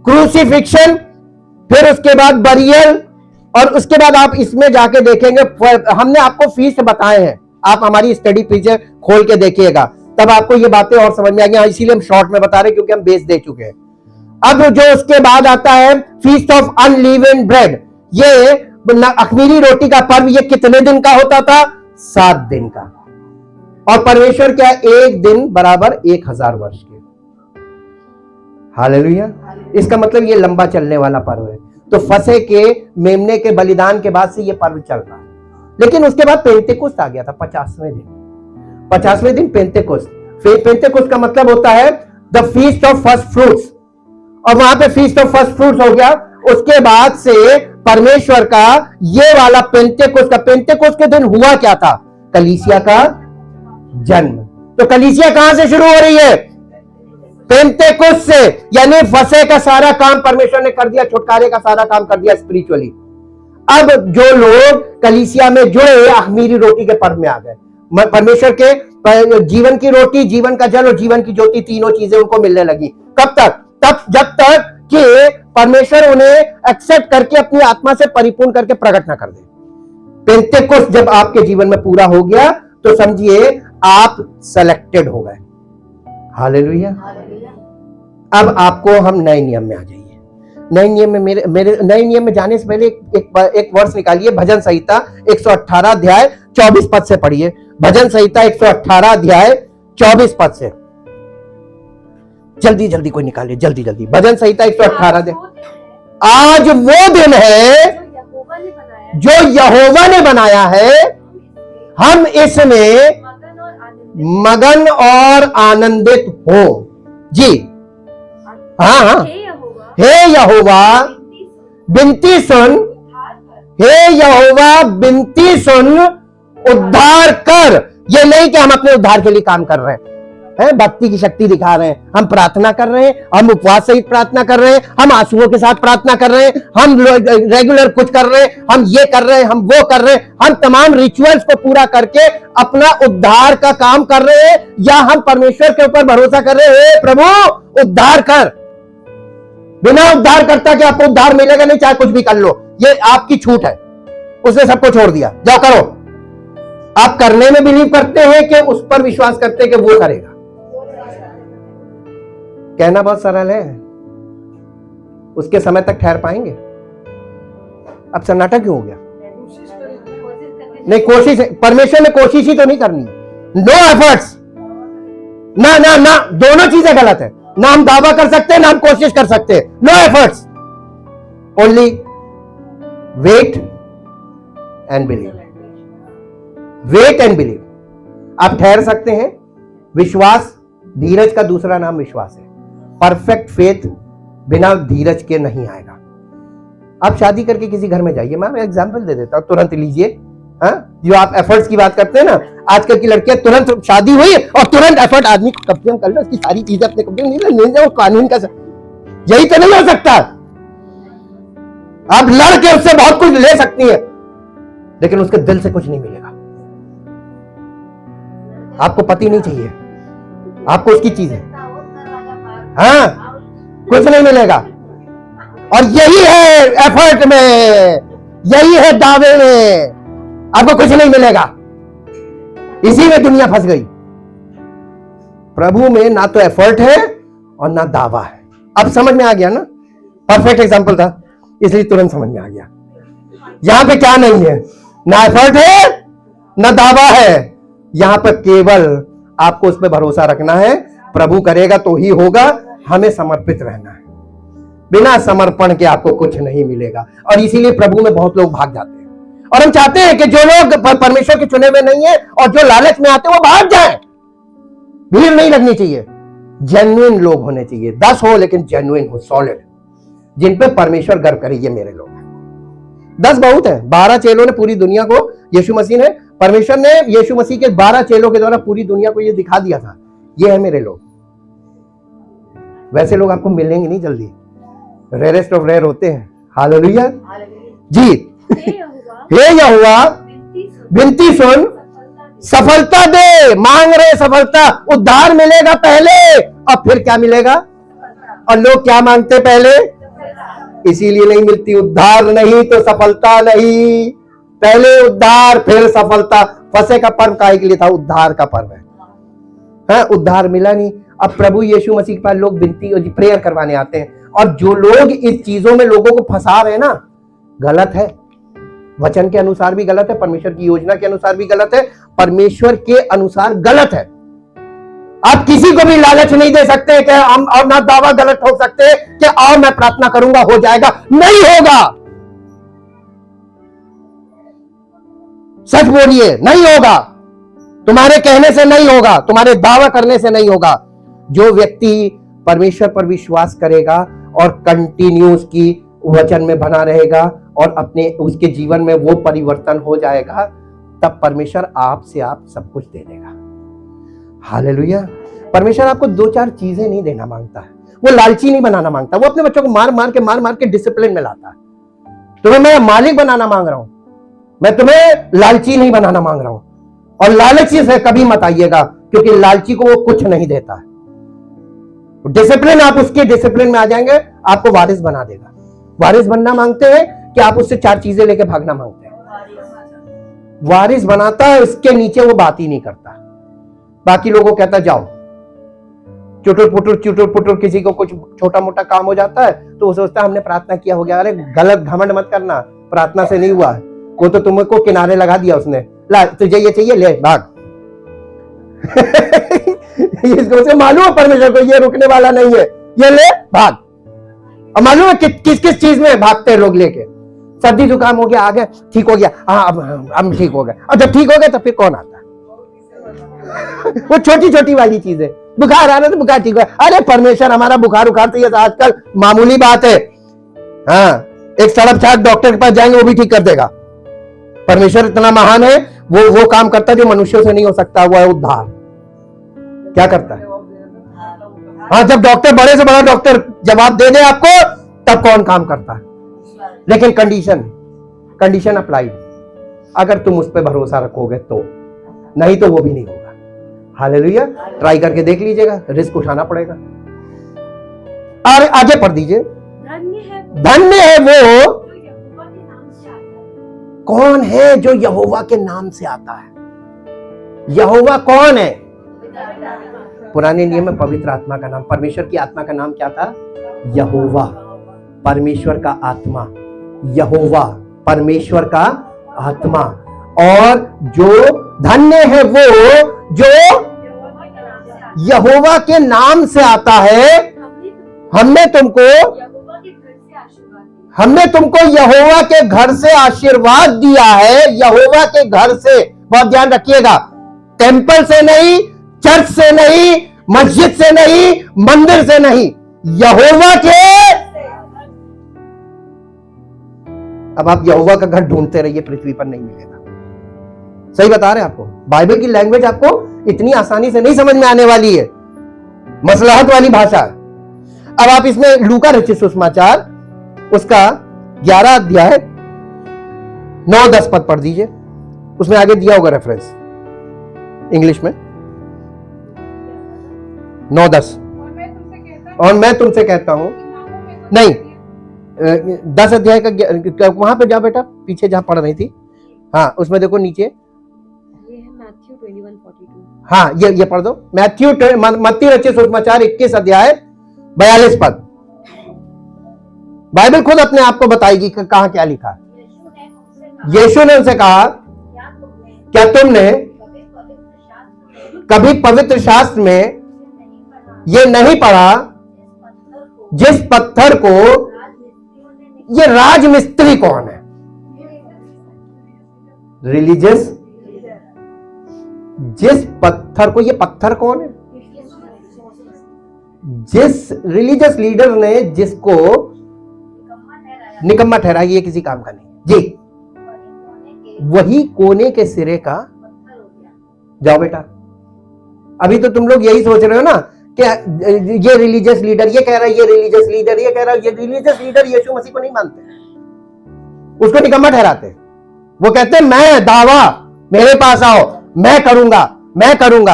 क्रूसीफिक्शन, फिर उसके बाद बरियल, और उसके बाद आप इसमें जाके देखेंगे, हमने आपको फीस बताए हैं, आप हमारी स्टडी पीछे खोल के देखिएगा, तब आपको ये बातें और समझ में आ गई। इसीलिए हम शॉर्ट में बता रहे हैं क्योंकि हम बेस दे चुके हैं। अब जो उसके बाद आता है फीस्ट ऑफ अनलीवेंड ब्रेड, ये अख़मीरी रोटी का पर्व, ये कितने दिन का होता था? 7 दिन का। और परमेश्वर क्या, एक दिन बराबर 1000 वर्ष के। हालेलुया। इसका मतलब ये लंबा चलने वाला पर्व है। तो फसह के मेमने के बलिदान के बाद से ये पर्व चल रहा है। लेकिन उसके बाद पेंतेकोस्त आ गया था 50वें दिन। 50वें दिन पेंतेकोस्त। पेंतेकोस्त का मतलब होता है the feast of first fruits, और वहां पे फीस्ट ऑफ फर्स्ट फ्रूट्स हो गया। उसके बाद से परमेश्वर का ये वाला पेंतेकोस्त के दिन हुआ क्या था? कलीसिया का जन्म। तो कलीसिया कहां से शुरू हो रही है? पेंतेकोस्त से। यानी फसह का सारा काम परमेश्वर ने कर दिया, छुटकारे का सारा काम कर दिया स्पिरिचुअली। अब जो लोग कलीसिया में जुड़े अख़मीरी रोटी के पर्व में आ गए, परमेश्वर के जीवन की रोटी, जीवन का जल और जीवन की ज्योति, तीनों चीजें उनको मिलने लगी। कब तक? तब जब तक कि परमेश्वर उन्हें एक्सेप्ट करके अपनी आत्मा से परिपूर्ण करके प्रकट ना कर दे। पेंतेकोस्त जब आपके जीवन में पूरा हो गया तो समझिए आप सेलेक्टेड हो गए। हालेलुया। अब आपको हम नए नियम में आ जाइए। नए नियम में मेरे नए नियम में जाने से पहले एक वर्ष निकालिए। भजन संहिता 118 अध्याय 24 पद से पढ़िए। भजन संहिता 118 अध्याय 24 पद से जल्दी जल्दी कोई निकालिए, जल्दी जल्दी। भजन संहिता 118 अध्याय। आज वो दिन है जो यहोवा ने बनाया है, हम इसमें मगन और आनंदित हो। जी हाँ। हे यहोवा बिनती सुन, हे यहोवा बिनती सुन, उद्धार कर। ये नहीं कि हम अपने उद्धार के लिए काम कर रहे हैं, भक्ति की शक्ति दिखा रहे हैं, हम प्रार्थना कर रहे हैं, हम उपवास सहित प्रार्थना कर रहे हैं, हम आंसुओं के साथ प्रार्थना कर रहे हैं, हम रेगुलर कुछ कर रहे हैं, हम ये कर रहे हैं, हम वो कर रहे हैं, हम तमाम रिचुअल्स को पूरा करके अपना उद्धार का काम कर रहे हैं, या हम परमेश्वर के ऊपर भरोसा कर रहे हैं, प्रभु उद्धार कर। बिना उद्धार करता कि आपको उद्धार मिलेगा नहीं, चाहे कुछ भी कर लो, ये आपकी छूट है, उसने सबको छोड़ दिया, जाओ करो। आप करने में बिलीव करते हैं कि उस पर विश्वास करते हैं कि वो करेगा। कहना बहुत सरल है, उसके समय तक ठहर पाएंगे? अब सन्नाटा क्यों हो गया? नहीं, कोशिश, परमेश्वर ने कोशिश ही तो नहीं करनी। नो एफर्ट्स, ना ना ना, दोनों चीजें गलत है। ना हम दावा कर सकते हैं, ना हम कोशिश कर सकते हैं। No efforts, only wait and believe. Wait and believe. आप ठहर सकते हैं। विश्वास, धीरज का दूसरा नाम विश्वास है। परफेक्ट फेथ बिना धीरज के नहीं आएगा। आप शादी करके किसी घर में जाइए, मैं एग्जांपल दे देता हूं, तुरंत लीजिए। हाँ, जो आप एफर्ट्स की बात करते हैं ना, आजकल की लड़कियां तुरंत शादी हुई और तुरंत एफर्ट, आदमी कब्जे कर लो, उसकी सारी चीजें अपने कब्जे में नहीं ले, कानून का यही तो नहीं हो सकता। आप लड़के उससे बहुत कुछ ले सकती है, लेकिन उसके दिल से कुछ नहीं मिलेगा। आपको पति नहीं चाहिए, आपको उसकी चीज है, हाँ, कुछ नहीं मिलेगा। और यही है एफर्ट में, यही है दावे में, आपको कुछ नहीं मिलेगा। इसी में दुनिया फंस गई। प्रभु में ना तो एफर्ट है और ना दावा है। अब समझ में आ गया ना? परफेक्ट एग्जांपल था, इसलिए तुरंत समझ में आ गया। यहां पे क्या नहीं है? ना एफर्ट है ना दावा है। यहां पर केवल आपको उस पर भरोसा रखना है। प्रभु करेगा तो ही होगा, हमें समर्पित रहना है। बिना समर्पण के आपको कुछ नहीं मिलेगा। और इसीलिए प्रभु में बहुत लोग भाग जाते हैं। और हम चाहते हैं कि जो लोग परमेश्वर के चुने हुए नहीं है और जो लालच में आते हैं, वो भाग जाएं। भीड़ नहीं लगनी चाहिए, जेन्युइन लोग होने चाहिए। 10 हो लेकिन जेन्युइन हो, सॉलिड, जिन पे परमेश्वर गर्व करे। ये मेरे लोग हैं। 10 बहुत है। 12 चेलों ने पूरी दुनिया को, यीशु मसीह ने, परमेश्वर ने यीशु मसीह के 12 चेलों के द्वारा पूरी दुनिया को ये दिखा दिया था, ये है मेरे लोग। वैसे लोग आपको मिलेंगे नहीं जल्दी, रेयरेस्ट ऑफ रेयर होते हैं। हालेलुया जी। हे यहोवा विनती सुन, सफलता दे। मांग रहे सफलता, उद्धार मिलेगा पहले और फिर क्या मिलेगा? और लोग क्या मांगते पहले? इसीलिए नहीं मिलती। उद्धार नहीं तो सफलता नहीं। पहले उद्धार फिर सफलता। फसह का पर्व काहे के लिए था? उद्धार का पर्व है। हाँ, उद्धार मिला नहीं। अब प्रभु यीशु मसीह के पास लोग विनती और प्रेयर करवाने आते हैं, और जो लोग इस चीजों में लोगों को फंसा रहे हैं ना, गलत है। वचन के अनुसार भी गलत है, परमेश्वर की योजना के अनुसार भी गलत है, परमेश्वर के अनुसार गलत है। आप किसी को भी लालच नहीं दे सकते कि हम, और ना दावा गलत हो सकते कि आओ मैं प्रार्थना करूंगा हो जाएगा। नहीं होगा। सच बोलिए, नहीं होगा। तुम्हारे कहने से नहीं होगा, तुम्हारे दावा करने से नहीं होगा। जो व्यक्ति परमेश्वर पर विश्वास करेगा और कंटिन्यूस की वचन में बना रहेगा और अपने उसके जीवन में वो परिवर्तन हो जाएगा, तब परमेश्वर आपसे आप सब कुछ दे देगा। हालेलुया। परमेश्वर आपको दो चार चीजें नहीं देना मांगता है, वो लालची नहीं बनाना मांगता। वो अपने बच्चों को मार मार के डिसिप्लिन में लाता है। तुम्हें मैं मालिक बनाना मांग रहा हूं, मैं तुम्हें लालची नहीं बनाना मांग रहा हूं। और लालची से कभी मत आइएगा, क्योंकि लालची को वो कुछ नहीं देता है। डिसिप्लिन, आप उसके डिसिप्लिन में आ जाएंगे, आपको वारिस बना देगा। वारिस बनना मांगते हैं कि आप उससे चार चीजें लेके भागना मांगते हैं। वारिस बनाता है, इसके नीचे वो बात ही नहीं करता। बाकी लोगों को कहता जाओ, चुटुर पुटुर किसी को कुछ छोटा मोटा काम हो जाता है तो वो सोचता है हमने प्रार्थना किया हो गया। अरे गलत घमंड मत करना, प्रार्थना से नहीं हुआ, वो तो तुमको किनारे लगा दिया उसने। ला तुझे ये चाहिए, ले भाग। इसको मालूम है परमेश्वर को ये रुकने वाला नहीं है, ये ले भाग। अब मालूम है किस किस चीज में भागते हैं लोग लेके। सर्दी जुकाम हो गया, आ गया, ठीक हो गया, हाँ अब ठीक हो गया। और जब ठीक हो गया तो फिर कौन आता है? वो छोटी छोटी वाली चीजें। बुखार आ रहा तो बुखार ठीक हो, अरे परमेश्वर हमारा बुखार उखार तो ये आजकल मामूली बात है। हाँ, एक सड़क छाक डॉक्टर के पास जाएंगे वो भी ठीक कर देगा। परमेश्वर इतना महान है, वो काम करता है जो मनुष्यों से नहीं हो सकता, वो है उद्धार। क्या करता है? हाँ, जब डॉक्टर बड़े से बड़ा डॉक्टर जवाब दे दे आपको, तब कौन काम करता है? लेकिन कंडीशन अप्लाई, अगर तुम उस पर भरोसा रखोगे तो, नहीं तो वो भी नहीं होगा। हालेलुया। ट्राई करके देख लीजिएगा, रिस्क उठाना पड़ेगा। और आगे पढ़ दीजिए। धन्य है वो कौन है जो यहोवा के नाम से आता है। यहोवा कौन है? पुराने नियम में पवित्र आत्मा का नाम, परमेश्वर की आत्मा का नाम क्या था? यहोवा। परमेश्वर का आत्मा, यहोवा परमेश्वर का आत्मा। और जो धन्य है वो जो यहोवा के नाम से आता है। हमने तुमको यहोवा के घर से आशीर्वाद दिया है। यहोवा के घर से, बहुत ध्यान रखिएगा, टेंपल से नहीं, चर्च से नहीं, मस्जिद से नहीं, मंदिर से नहीं, यहोवा के। अब आप यहोवा का घर ढूंढते रहिए, पृथ्वी पर नहीं मिलेगा। सही बता रहे हैं आपको। बाइबल की लैंग्वेज आपको इतनी आसानी से नहीं समझ में आने वाली है, मसलहत वाली भाषा। अब आप इसमें लूका रचित सुसमाचार उसका 11 अध्याय 9-10 पद पढ़ दीजिए। उसमें आगे दिया होगा रेफरेंस इंग्लिश में, 9-10। और मैं तुमसे कहता हूं, नहीं 10 अध्याय का वहां पे जा बेटा, पीछे जहां पढ़ रही थी। हाँ, उसमें देखो नीचे, हाँ ये पढ़ दो। मत्ती रचित सुसमाचार 21 अध्याय 42 पद। बाइबल खुद अपने आप को बताएगी कि कहां क्या लिखा है। यीशु ने उनसे कहा, क्या तुमने कभी पवित्र शास्त्र में ये नहीं पढ़ा, जिस पत्थर को, ये राजमिस्त्री कौन है? रिलीजियस, जिस पत्थर को, ये पत्थर कौन है? जिस रिलीजियस लीडर ने जिसको निकम्मा ठहराया, ये किसी काम का नहीं जी, वही कोने के सिरे का। जाओ बेटा, अभी तो तुम लोग यही सोच रहे हो ना कि ये रिलीजियस लीडर ये कह रहा है, ये रिलीजियस लीडर ये कह रहा है। ये रिलीजियस लीडर यीशु मसीह को नहीं मानते, उसको निकम्मा ठहराते। वो कहते हैं मैं दावा, मेरे पास आओ, मैं करूंगा।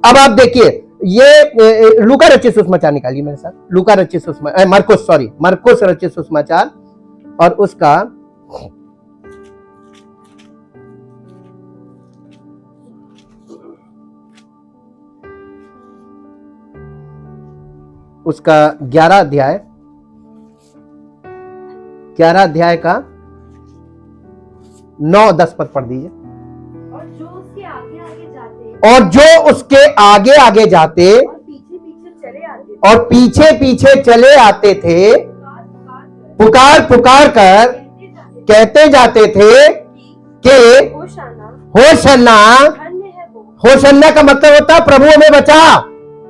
अब आप देखिए, ये लूका रचित सुसमाचार निकालिए मेरे साथ, लूका रचित सुसमाचार, मरकुस रचित सुसमाचार और उसका 11 अध्याय का 9-10 पद पढ़ दीजिए। और जो उसके आगे आगे जाते और पीछे पीछे चले आते थे, पुकार कर कहते जाते थे कि होशन्ना। होशन्ना का मतलब होता है प्रभु हमें बचा,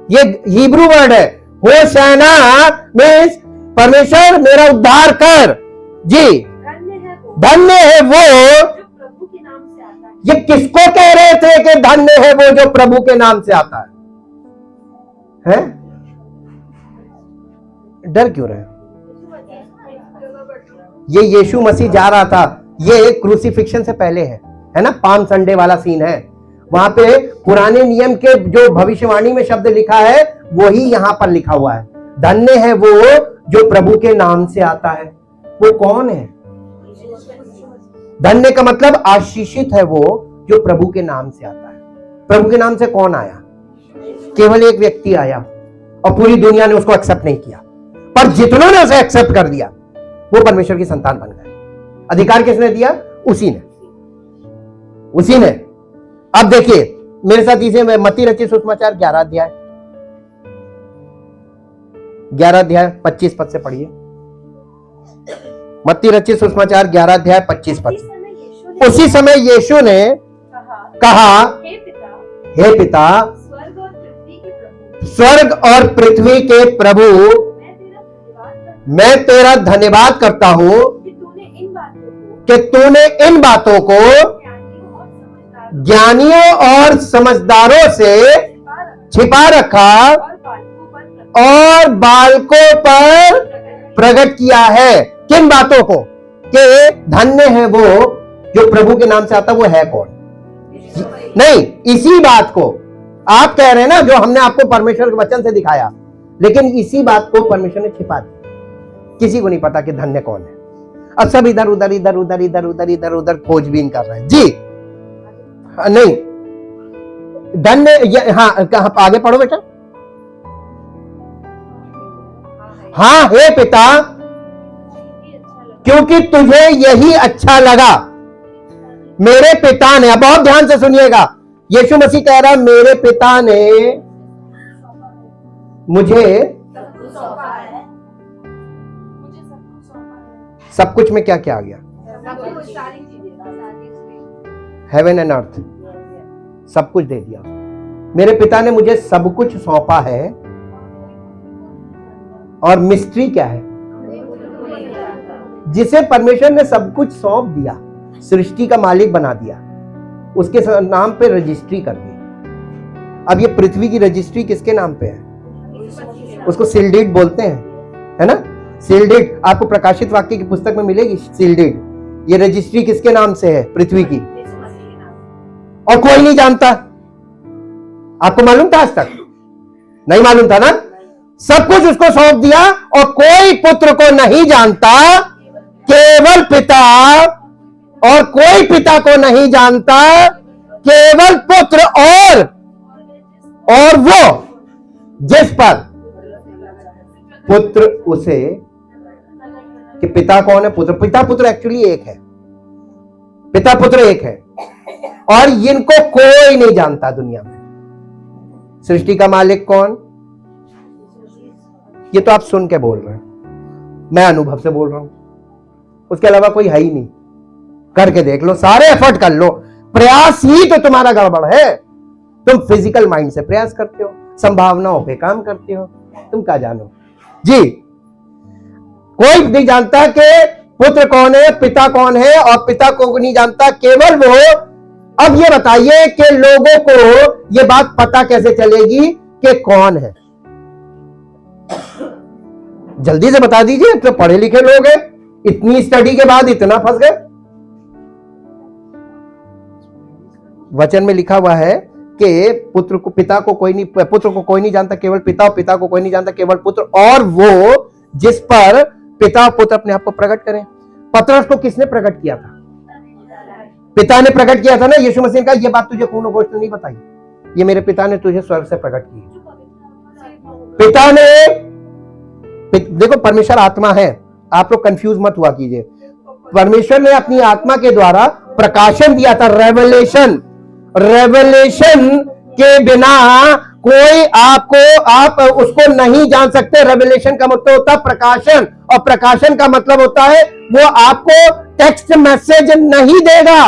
ये हिब्रू वर्ड है। होशन्ना मीन्स परमेश्वर मेरा उद्धार कर जी, धन्य है वो जो प्रभु के नाम से आता है। ये किसको कह रहे थे कि धन्य है वो जो प्रभु के नाम से आता है? डर क्यों रहे? ये यीशु मसीह जा रहा था, ये क्रूसिफिक्शन से पहले है ना, पाम संडे वाला सीन है। वहां पे पुराने नियम के जो भविष्यवाणी में शब्द लिखा है वही यहां पर लिखा हुआ है। धन्य है वो जो प्रभु के नाम से आता है। वो कौन है? धन्य का मतलब आशीषित है वो जो प्रभु के नाम से आता है। प्रभु के नाम से कौन आया? केवल एक व्यक्ति आया और पूरी दुनिया ने उसको एक्सेप्ट नहीं किया, पर जितनों ने उसे एक्सेप्ट कर दिया वो परमेश्वर की संतान बन गए। अधिकार किसने दिया? उसी ने। अब देखिए मेरे साथ इसे मत्ती रचित सुसमाचार 11 अध्याय 25 पद से पढ़िए। मत्ती रचित सुसमाचार 11 अध्याय 25 पद। उसी समय यीशु ने कहा, हे पिता, स्वर्ग और पृथ्वी के प्रभु, मैं तेरा धन्यवाद करता हूं कि तूने इन बातों को ज्ञानियों और समझदारों से छिपा रखा और बालकों पर प्रकट किया है। किन बातों को? कि धन्य है वो जो प्रभु के नाम से आता, वो है कौन? नहीं, इसी बात को आप कह रहे हैं ना, जो हमने आपको परमेश्वर के वचन से दिखाया, लेकिन इसी बात को परमेश्वर ने छिपा दिया। किसी को नहीं पता कि धन्य कौन है। अब सब इधर उधर खोजबीन कर रहे हैं जी। नहीं, धन्य, हाँ कहाँ आगे पढ़ो बेटा। हाँ, हे पिता, क्योंकि तुझे यही अच्छा लगा। मेरे पिता ने, अब बहुत ध्यान से सुनिएगा, यीशु मसीह कह रहा है मेरे पिता ने मुझे सब कुछ में क्या क्या आ गया? हेवन एंड अर्थ, सब कुछ दे दिया। मेरे पिता ने मुझे सब कुछ सौंपा है। और मिस्ट्री क्या है? जिसे परमेश्वर ने सब कुछ सौंप दिया, सृष्टि का मालिक बना दिया, उसके नाम पे रजिस्ट्री कर दी। अब ये पृथ्वी की रजिस्ट्री किसके नाम पे है? उसको सील्ड बोलते हैं, है ना? सील्ड आपको प्रकाशित वाक्य की पुस्तक में मिलेगी। सील्ड, ये रजिस्ट्री किसके नाम से है? पृथ्वी की। और कोई नहीं जानता। आपको मालूम था? आज तक नहीं मालूम था ना। सब कुछ उसको सौंप दिया और कोई पुत्र को नहीं जानता, केवल पिता, और कोई पिता को नहीं जानता, केवल पुत्र और वो जिस पर पुत्र उसे, कि पिता कौन है? पिता पुत्र एक्चुअली एक है। पिता पुत्र एक है और इनको कोई नहीं जानता दुनिया में। सृष्टि का मालिक कौन? ये तो आप सुन के बोल रहे हैं, मैं अनुभव से बोल रहा हूं। उसके अलावा कोई है ही नहीं। करके देख लो, सारे एफर्ट कर लो, प्रयास ही तो तुम्हारा गड़बड़ है। तुम फिजिकल माइंड से प्रयास करते हो, संभावनाओं पे काम करते हो, तुम क्या जानो जी। कोई नहीं जानता कि पुत्र कौन है, पिता कौन है, और पिता को नहीं जानता, केवल वो। अब ये बताइए कि लोगों को ये बात पता कैसे चलेगी कि कौन है? जल्दी से बता दीजिए। तो पढ़े लिखे लोग हैं, इतनी स्टडी के बाद इतना फंस गए। वचन में लिखा हुआ है कि पुत्र को पिता को कोई नहीं, पुत्र को कोई नहीं जानता केवल पिता, और पिता को कोई नहीं जानता केवल पुत्र, और वो जिस पर पिता और पुत्र अपने आप को प्रकट करें। पतरस को किसने प्रकट किया था? पिता ने प्रकट किया था ना। यीशु मसीह ने कहा ये बात तुझे खून और गोश्त ने नहीं बताई, ये मेरे पिता ने तुझे स्वर्ग से प्रकट की। पिता ने, देखो परमेश्वर आत्मा है, आप लोग कंफ्यूज मत हुआ कीजिए। परमेश्वर ने अपनी आत्मा के द्वारा प्रकाशन दिया था, रेवलेशन। रेवलेशन के बिना कोई आप उसको नहीं जान सकते। रेवलेशन का मतलब होता है प्रकाशन, और प्रकाशन का मतलब होता है वो आपको टेक्स्ट मैसेज नहीं देगा,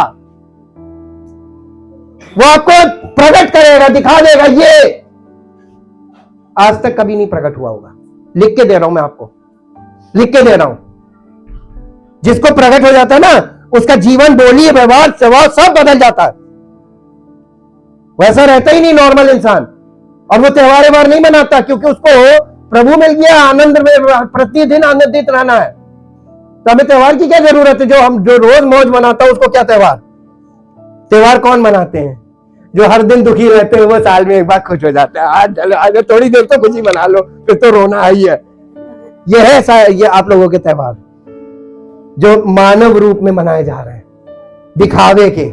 वो आपको प्रकट करेगा, दिखा देगा। ये आज तक कभी नहीं प्रकट हुआ होगा। लिख के दे रहा हूं मैं आपको, लिख के दे रहा हूं। जिसको प्रकट हो जाता है ना, उसका जीवन, बोली, व्यवहार, स्वभाव सब बदल जाता है। वैसा रहता ही नहीं नॉर्मल इंसान। और वो त्योहार नहीं मनाता, क्योंकि उसको प्रभु मिल गया, आनंद में प्रतिदिन आनंदित रहना है। तो हमें त्योहार की क्या जरूरत है? जो रोज मौज मनाता है उसको क्या त्योहार? त्योहार कौन मनाते हैं? जो हर दिन दुखी रहते हैं, वो साल में एक बार खुश हो जाते हैं। आज थोड़ी देर तो खुशी मना लो, फिर तो रोना आई है। ये है ये आप लोगों के त्योहार जो मानव रूप में मनाए जा रहे हैं, दिखावे के।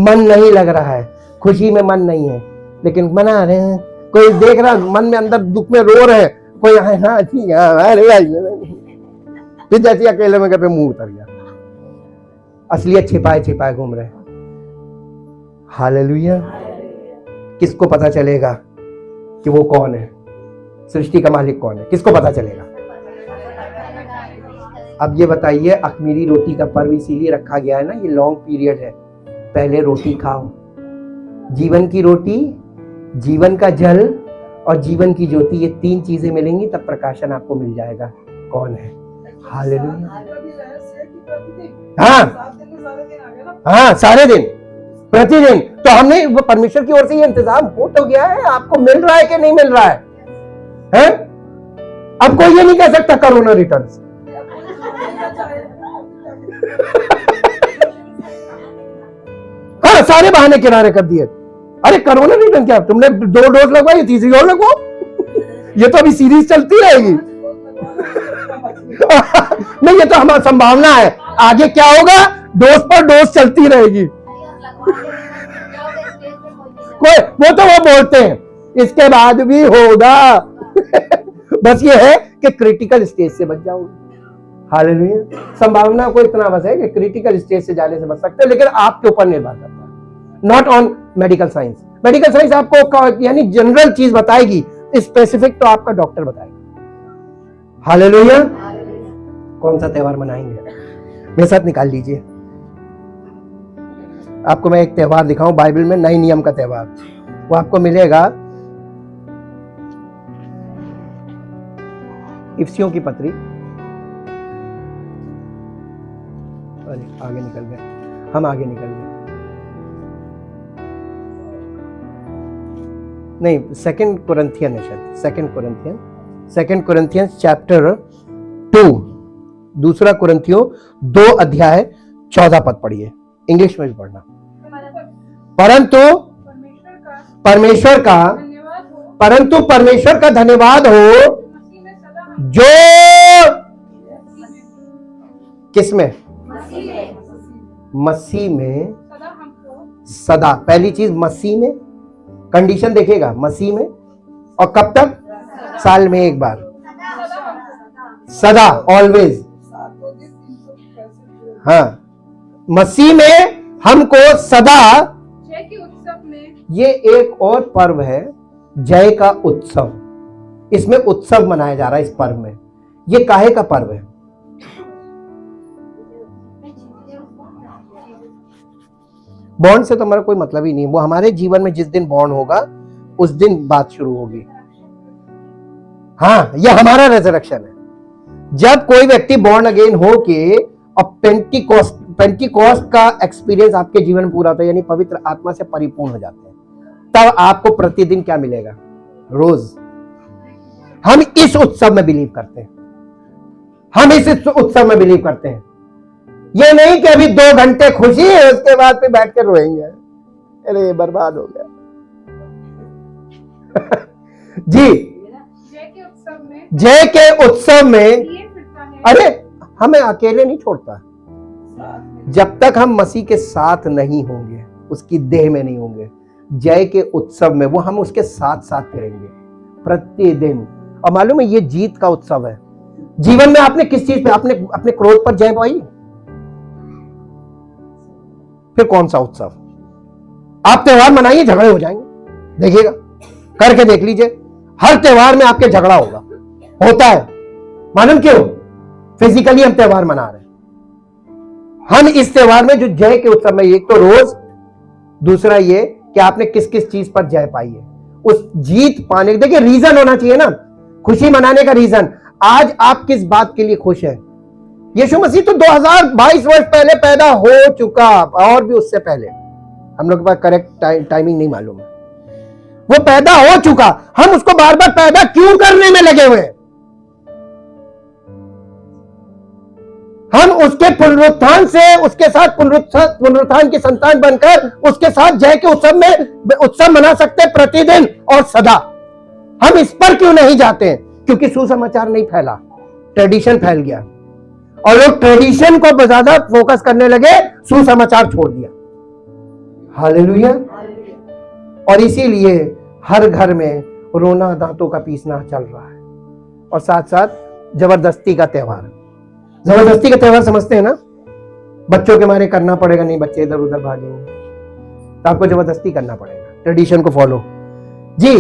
मन नहीं लग रहा है, खुशी में मन नहीं है, लेकिन मना रहे हैं। कोई देख रहा, मन में अंदर दुख में रो रहे हैं, कोई हाँ ठीक है, फिर जैसे अकेले में पे मुंह उतर गया। असलियत छिपाए छिपाए घूम रहे हैं। हालेलुया। किसको पता चलेगा कि वो कौन है? सृष्टि का मालिक कौन है? किसको पता चलेगा? अब ये बताइए, अखमीरी रोटी का पर्व इसीलिए रखा गया है ना, ये लॉन्ग पीरियड है। पहले रोटी खाओ, जीवन की रोटी, जीवन का जल और जीवन की ज्योति, ये तीन चीजें मिलेंगी तब प्रकाशन आपको मिल जाएगा। कौन है? हालेलुया। हाँ, सारे दिन, प्रतिदिन। तो हमने वो परमेश्वर की ओर से ये इंतजाम हो तो गया है, आपको मिल रहा है कि नहीं मिल रहा है? हैं? अब कोई ये नहीं कह सकता कोरोना रिटर्न्स। हाँ, सारे बहाने किनारे कर दिए। अरे कोरोना रिटर्न क्या, तुमने 2 डोज लगवाई, तीसरी और लगवाओ। ये तो अभी सीरीज चलती रहेगी। नहीं, ये तो हमारी संभावना है, आगे क्या होगा, डोज पर डोज चलती रहेगी। कोई वो तो वो बोलते हैं इसके बाद भी होगा। बस ये है कि क्रिटिकल स्टेज से बच जाओगे। हालेलुया। संभावना को इतना बस है कि क्रिटिकल स्टेज से जाने से बच सकते हैं, लेकिन आपके ऊपर निर्भर करता है, not on medical science. Medical science आपको यानी जनरल चीज बताएगी, स्पेसिफिक तो आपका डॉक्टर बताएगा। हालेलुया। कौन सा त्योहार मनाएंगे? मेरे साथ निकाल लीजिए। आपको मैं एक त्योहार दिखाऊं बाइबल में, नए नियम का त्योहार। वो आपको मिलेगा इफिसियों की पत्री। आगे निकल गए, हम आगे निकल गए। नहीं, 2 कुरिन्थियन है शायद, 2 कुरिन्थियन चैप्टर 2, 2 कुरिन्थियों 2 अध्याय 14 पद पढ़िए, इंग्लिश में भी पढ़ना। परंतु परमेश्वर का धन्यवाद हो जो किसमें? मसीह में सदा। पहली चीज मसीह में, कंडीशन देखेगा मसीह में, और कब तक? साल में एक बार, सदा, ऑलवेज। हाँ, मसीह में हमको सदा। जय के उत्सव में, ये एक और पर्व है, जय का उत्सव। इसमें उत्सव मनाया जा रहा है इस पर्व में। ये काहे का पर्व है? बॉन्ड से तो हमारा कोई मतलब ही नहीं। वो हमारे जीवन में जिस दिन बॉन्ड होगा उस दिन बात शुरू होगी। हाँ, ये हमारा रेजरेक्शन है। जब कोई व्यक्ति बॉर्न अगेन हो के और पेंटिकॉस्ट का एक्सपीरियंस आपके जीवन में पूरा होता है, यानी पवित्र आत्मा से परिपूर्ण हो जाते हैं, तब आपको प्रतिदिन क्या मिलेगा? रोज। हम इस उत्सव में बिलीव करते हैं, हम इस उत्सव में बिलीव करते हैं। ये नहीं कि अभी 2 घंटे खुशी है, उसके बाद फिर बैठ कर रोएंगे, अरे बर्बाद हो गया। जी, जय के उत्सव में अरे हमें अकेले नहीं छोड़ता। जब तक हम मसीह के साथ नहीं होंगे, उसकी देह में नहीं होंगे, जय के उत्सव में वो हम उसके साथ साथ करेंगे प्रतिदिन। और मालूम है ये जीत का उत्सव है। जीवन में आपने किस चीज पे, आपने अपने क्रोध पर जय पाई, फिर कौन सा उत्सव? आप त्योहार मनाइए, झगड़े हो जाएंगे, देखिएगा, करके देख लीजिए। हर त्योहार में आपके झगड़ा होगा, होता है। मालूम क्यों? फिजिकली हम त्योहार मना रहे हैं। हम इस त्योहार में जो जय के उत्सव में, एक तो रोज, दूसरा ये कि आपने किस किस चीज पर जय पाई है, उस जीत पाने के, देखिए रीजन होना चाहिए ना, खुशी मनाने का रीजन। आज आप किस बात के लिए खुश हैं? यीशु मसीह तो 2022 वर्ष पहले पैदा हो चुका, और भी उससे पहले, हम लोग के पास करेक्ट टाइमिंग नहीं मालूम है, वो पैदा हो चुका। हम उसको बार बार पैदा क्यों करने में लगे हुए हैं? हम उसके पुनरुत्थान से, उसके साथ पुनरुत्थान की संतान बनकर उसके साथ जय के उत्सव में उत्सव मना सकते हैं प्रतिदिन और सदा। हम इस पर क्यों नहीं जाते हैं? क्योंकि सुसमाचार नहीं फैला, ट्रेडिशन फैल गया, और लोग ट्रेडिशन को ज्यादा फोकस करने लगे, सुसमाचार छोड़ दिया। हालेलुया। और इसीलिए हर घर में रोना, दांतों का पीसना चल रहा है, और साथ साथ जबरदस्ती का त्योहार। जबरदस्ती का त्योहार समझते हैं ना? बच्चों के मारे करना पड़ेगा, नहीं बच्चे इधर उधर भागेंगे, तो आपको जबरदस्ती करना पड़ेगा, ट्रेडिशन को फॉलो। जी,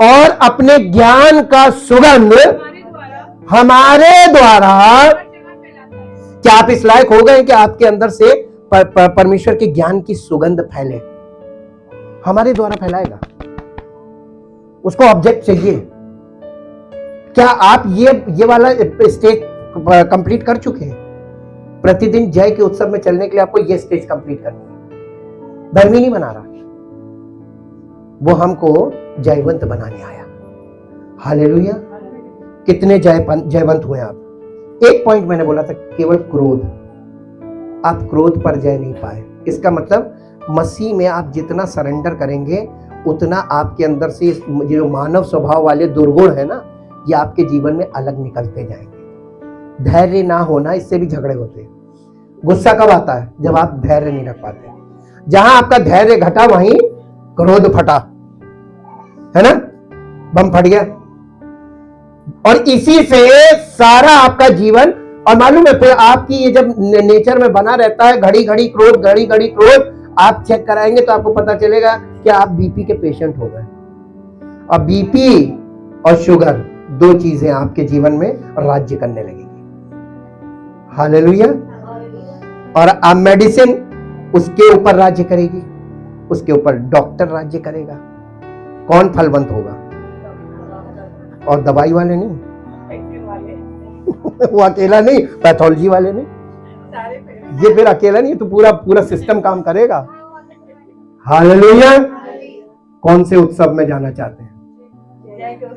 और अपने ज्ञान का सुगंध हमारे द्वारा। क्या आप इस लायक हो गए कि आपके अंदर से परमेश्वर के ज्ञान की सुगंध फैले? हमारे द्वारा फैलाएगा, उसको ऑब्जेक्ट चाहिए। क्या आप ये वाला स्टेज कंप्लीट कर चुके हैं? प्रतिदिन जय के उत्सव में चलने के लिए आपको ये स्टेज कंप्लीट करनी है। धर्मी नहीं बना रहा, वो हमको जयवंत बनाने आया। हालेलुया। कितने जयवंत हुए आप? एक पॉइंट मैंने बोला था, केवल क्रोध। आप क्रोध पर जय नहीं पाए। इसका मतलब मसीह में आप जितना सरेंडर करेंगे, उतना आपके अंदर से जो मानव स्वभाव वाले दुर्गुण है ना, ये आपके जीवन में अलग निकलते जाएंगे। धैर्य ना होना, इससे भी झगड़े होते हैं। गुस्सा कब आता है? जब आप धैर्य नहीं रख पाते। जहां आपका धैर्य घटा, वहीं क्रोध फटा, है ना? बम फट गया। और इसी से सारा आपका जीवन, और मालूम है फिर आपकी ये जब नेचर में बना रहता है, घड़ी घड़ी क्रोध, घड़ी घड़ी क्रोध, आप चेक कराएंगे तो आपको पता चलेगा कि आप बीपी के पेशेंट हो गए। और बीपी और शुगर, दो चीजें आपके जीवन में राज्य करने लगेगी। हालेलुया। और अब मेडिसिन उसके ऊपर राज्य करेगी, उसके ऊपर डॉक्टर राज्य करेगा। कौन फलवंत होगा? और दवाई वाले नहीं वो अकेला नहीं, पैथोलॉजी वाले नहीं, ये फिर अकेला नहीं, तो पूरा सिस्टम काम करेगा। हालेलुया। कौन से उत्सव में जाना चाहते हैं?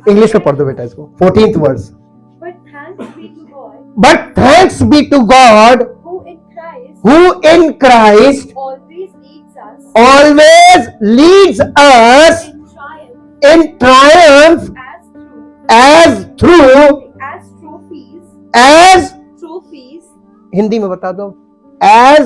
इंग्लिश में पढ़ दो बेटा इसको, 14th verse. But thanks be to God who in Christ always leads us in triumph as trophies। Hindi में बता दो। as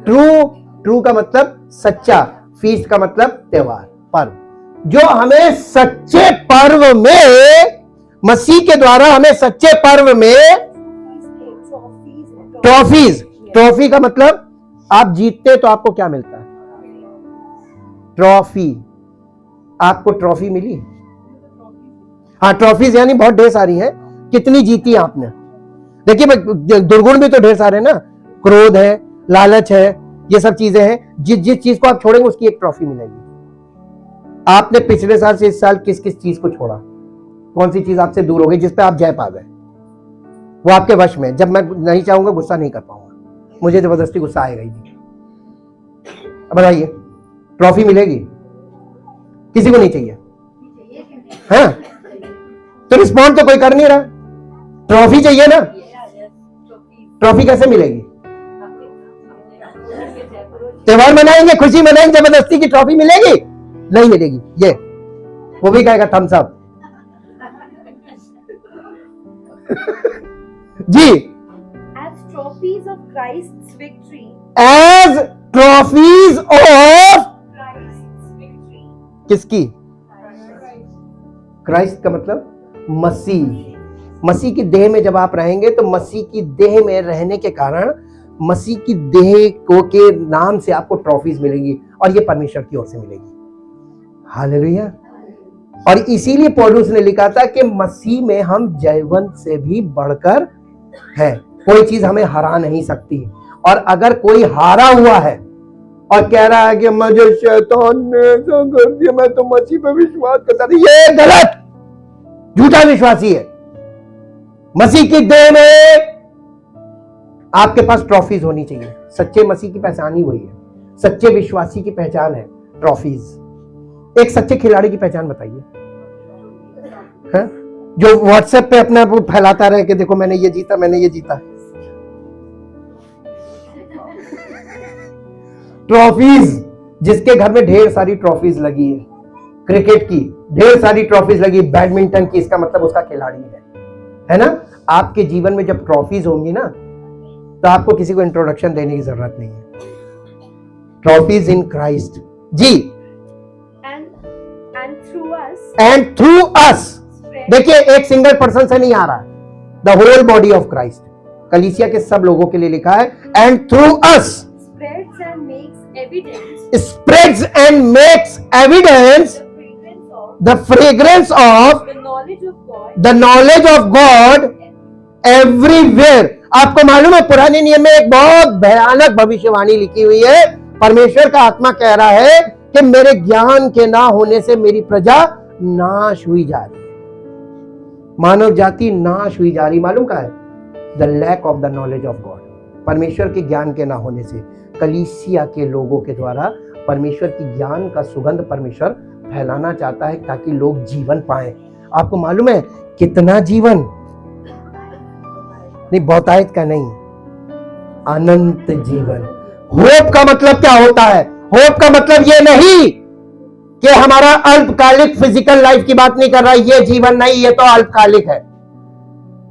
ट्रू का मतलब सच्चा, फीस्ट का मतलब त्योहार, पर्व। जो हमें सच्चे पर्व में, मसीह के द्वारा हमें सच्चे पर्व में ट्रॉफीज। ट्रॉफी का मतलब आप जीतते तो आपको क्या मिलता है? ट्रॉफी। आपको ट्रॉफी मिली? हाँ, ट्रॉफीज यानी बहुत ढेर सारी हैं। कितनी जीती आपने? देखिए दुर्गुण भी तो ढेर सारे ना, क्रोध है, लालच है, ये सब चीजें हैं। जिस चीज को आप छोड़ेंगे उसकी एक ट्रॉफी मिलेगी। आपने पिछले साल से इस साल किस किस चीज को छोड़ा? कौन सी चीज आपसे दूर हो गई जिस पे आप जय पा गए? वो आपके वश में। जब मैं नहीं चाहूंगा गुस्सा नहीं कर पाऊंगा, मुझे जबरदस्ती गुस्सा आएगा ही नहीं। अब बताइए, ट्रॉफी मिलेगी? किसी को नहीं चाहिए? हाँ, तो रिस्पॉन्ड तो कोई कर नहीं रहा। ट्रॉफी चाहिए ना? ट्रॉफी कैसे मिलेगी? त्योहार मनाएंगे, खुशी मनाएंगे, जबरदस्ती की ट्रॉफी मिलेगी? नहीं मिलेगी। ये वो भी कहेगा थम्स अप। जी, As trophies of Christ's victory. As trophies of Christ's victory. किसकी? क्राइस्ट का मतलब मसीह। मसीह की देह में जब आप रहेंगे तो मसीह की देह में रहने के कारण मसीह की देह को के नाम से आपको ट्रॉफीज मिलेंगी और ये परमेश्वर की ओर से मिलेगी। हालेलुया। और इसीलिए पौलुस ने लिखा था कि मसीह में हम जयवंत से भी बढ़कर है, कोई चीज हमें हरा नहीं सकती। और अगर कोई हारा हुआ है और कह रहा है कि मुझे शैतान ने ऐसा कर दिया, मैं तो मसीह पे विश्वास करता था, ये गलत, झूठा विश्वासी है। मसीह की देह में आपके पास ट्रॉफीज होनी चाहिए। सच्चे मसीह की पहचान ही वही है, सच्चे विश्वासी की पहचान है ट्रॉफीज। एक सच्चे खिलाड़ी की पहचान बताइए, है? जो व्हाट्सएप पे अपना वो फैलाता रहे कि देखो मैंने ये जीता, मैंने ये जीता। ट्रॉफीज, जिसके घर में ढेर सारी ट्रॉफीज लगी है, क्रिकेट की ढेर सारी ट्रॉफीज लगी, बैडमिंटन की, इसका मतलब उसका खिलाड़ी है ना? आपके जीवन में जब ट्रॉफीज होंगी ना तो आपको किसी को इंट्रोडक्शन देने की जरूरत नहीं है। Trophies in Christ. जी, एंड थ्रू अस। देखिए, एक सिंगल पर्सन से नहीं आ रहा है, the whole body of Christ. कलीसिया के सब लोगों के लिए लिखा है, and through us spreads and makes evidence the fragrance of the knowledge of God everywhere। आपको मालूम है पुराने नियम में एक बहुत भयानक भविष्यवाणी लिखी हुई है। परमेश्वर का आत्मा कह रहा है कि मेरे ज्ञान के ना होने से मेरी प्रजा नाश हुई जा रही है, मानव जाति नाश हुई जा रही। मालूम क्या है? The lack of the knowledge of God. परमेश्वर के ज्ञान के ना होने से कलीसिया के लोगों के द्वारा परमेश्वर की ज्ञान का सुगंध परमेश्वर फैलाना चाहता है ताकि लोग जीवन पाए। आपको मालूम है कितना जीवन? नहीं, बहुतायत का नहीं, अनंत जीवन। होप का मतलब क्या होता है? होप का मतलब ये नहीं कि हमारा अल्पकालिक फिजिकल लाइफ की बात नहीं कर रहा, ये जीवन नहीं, ये तो अल्पकालिक है।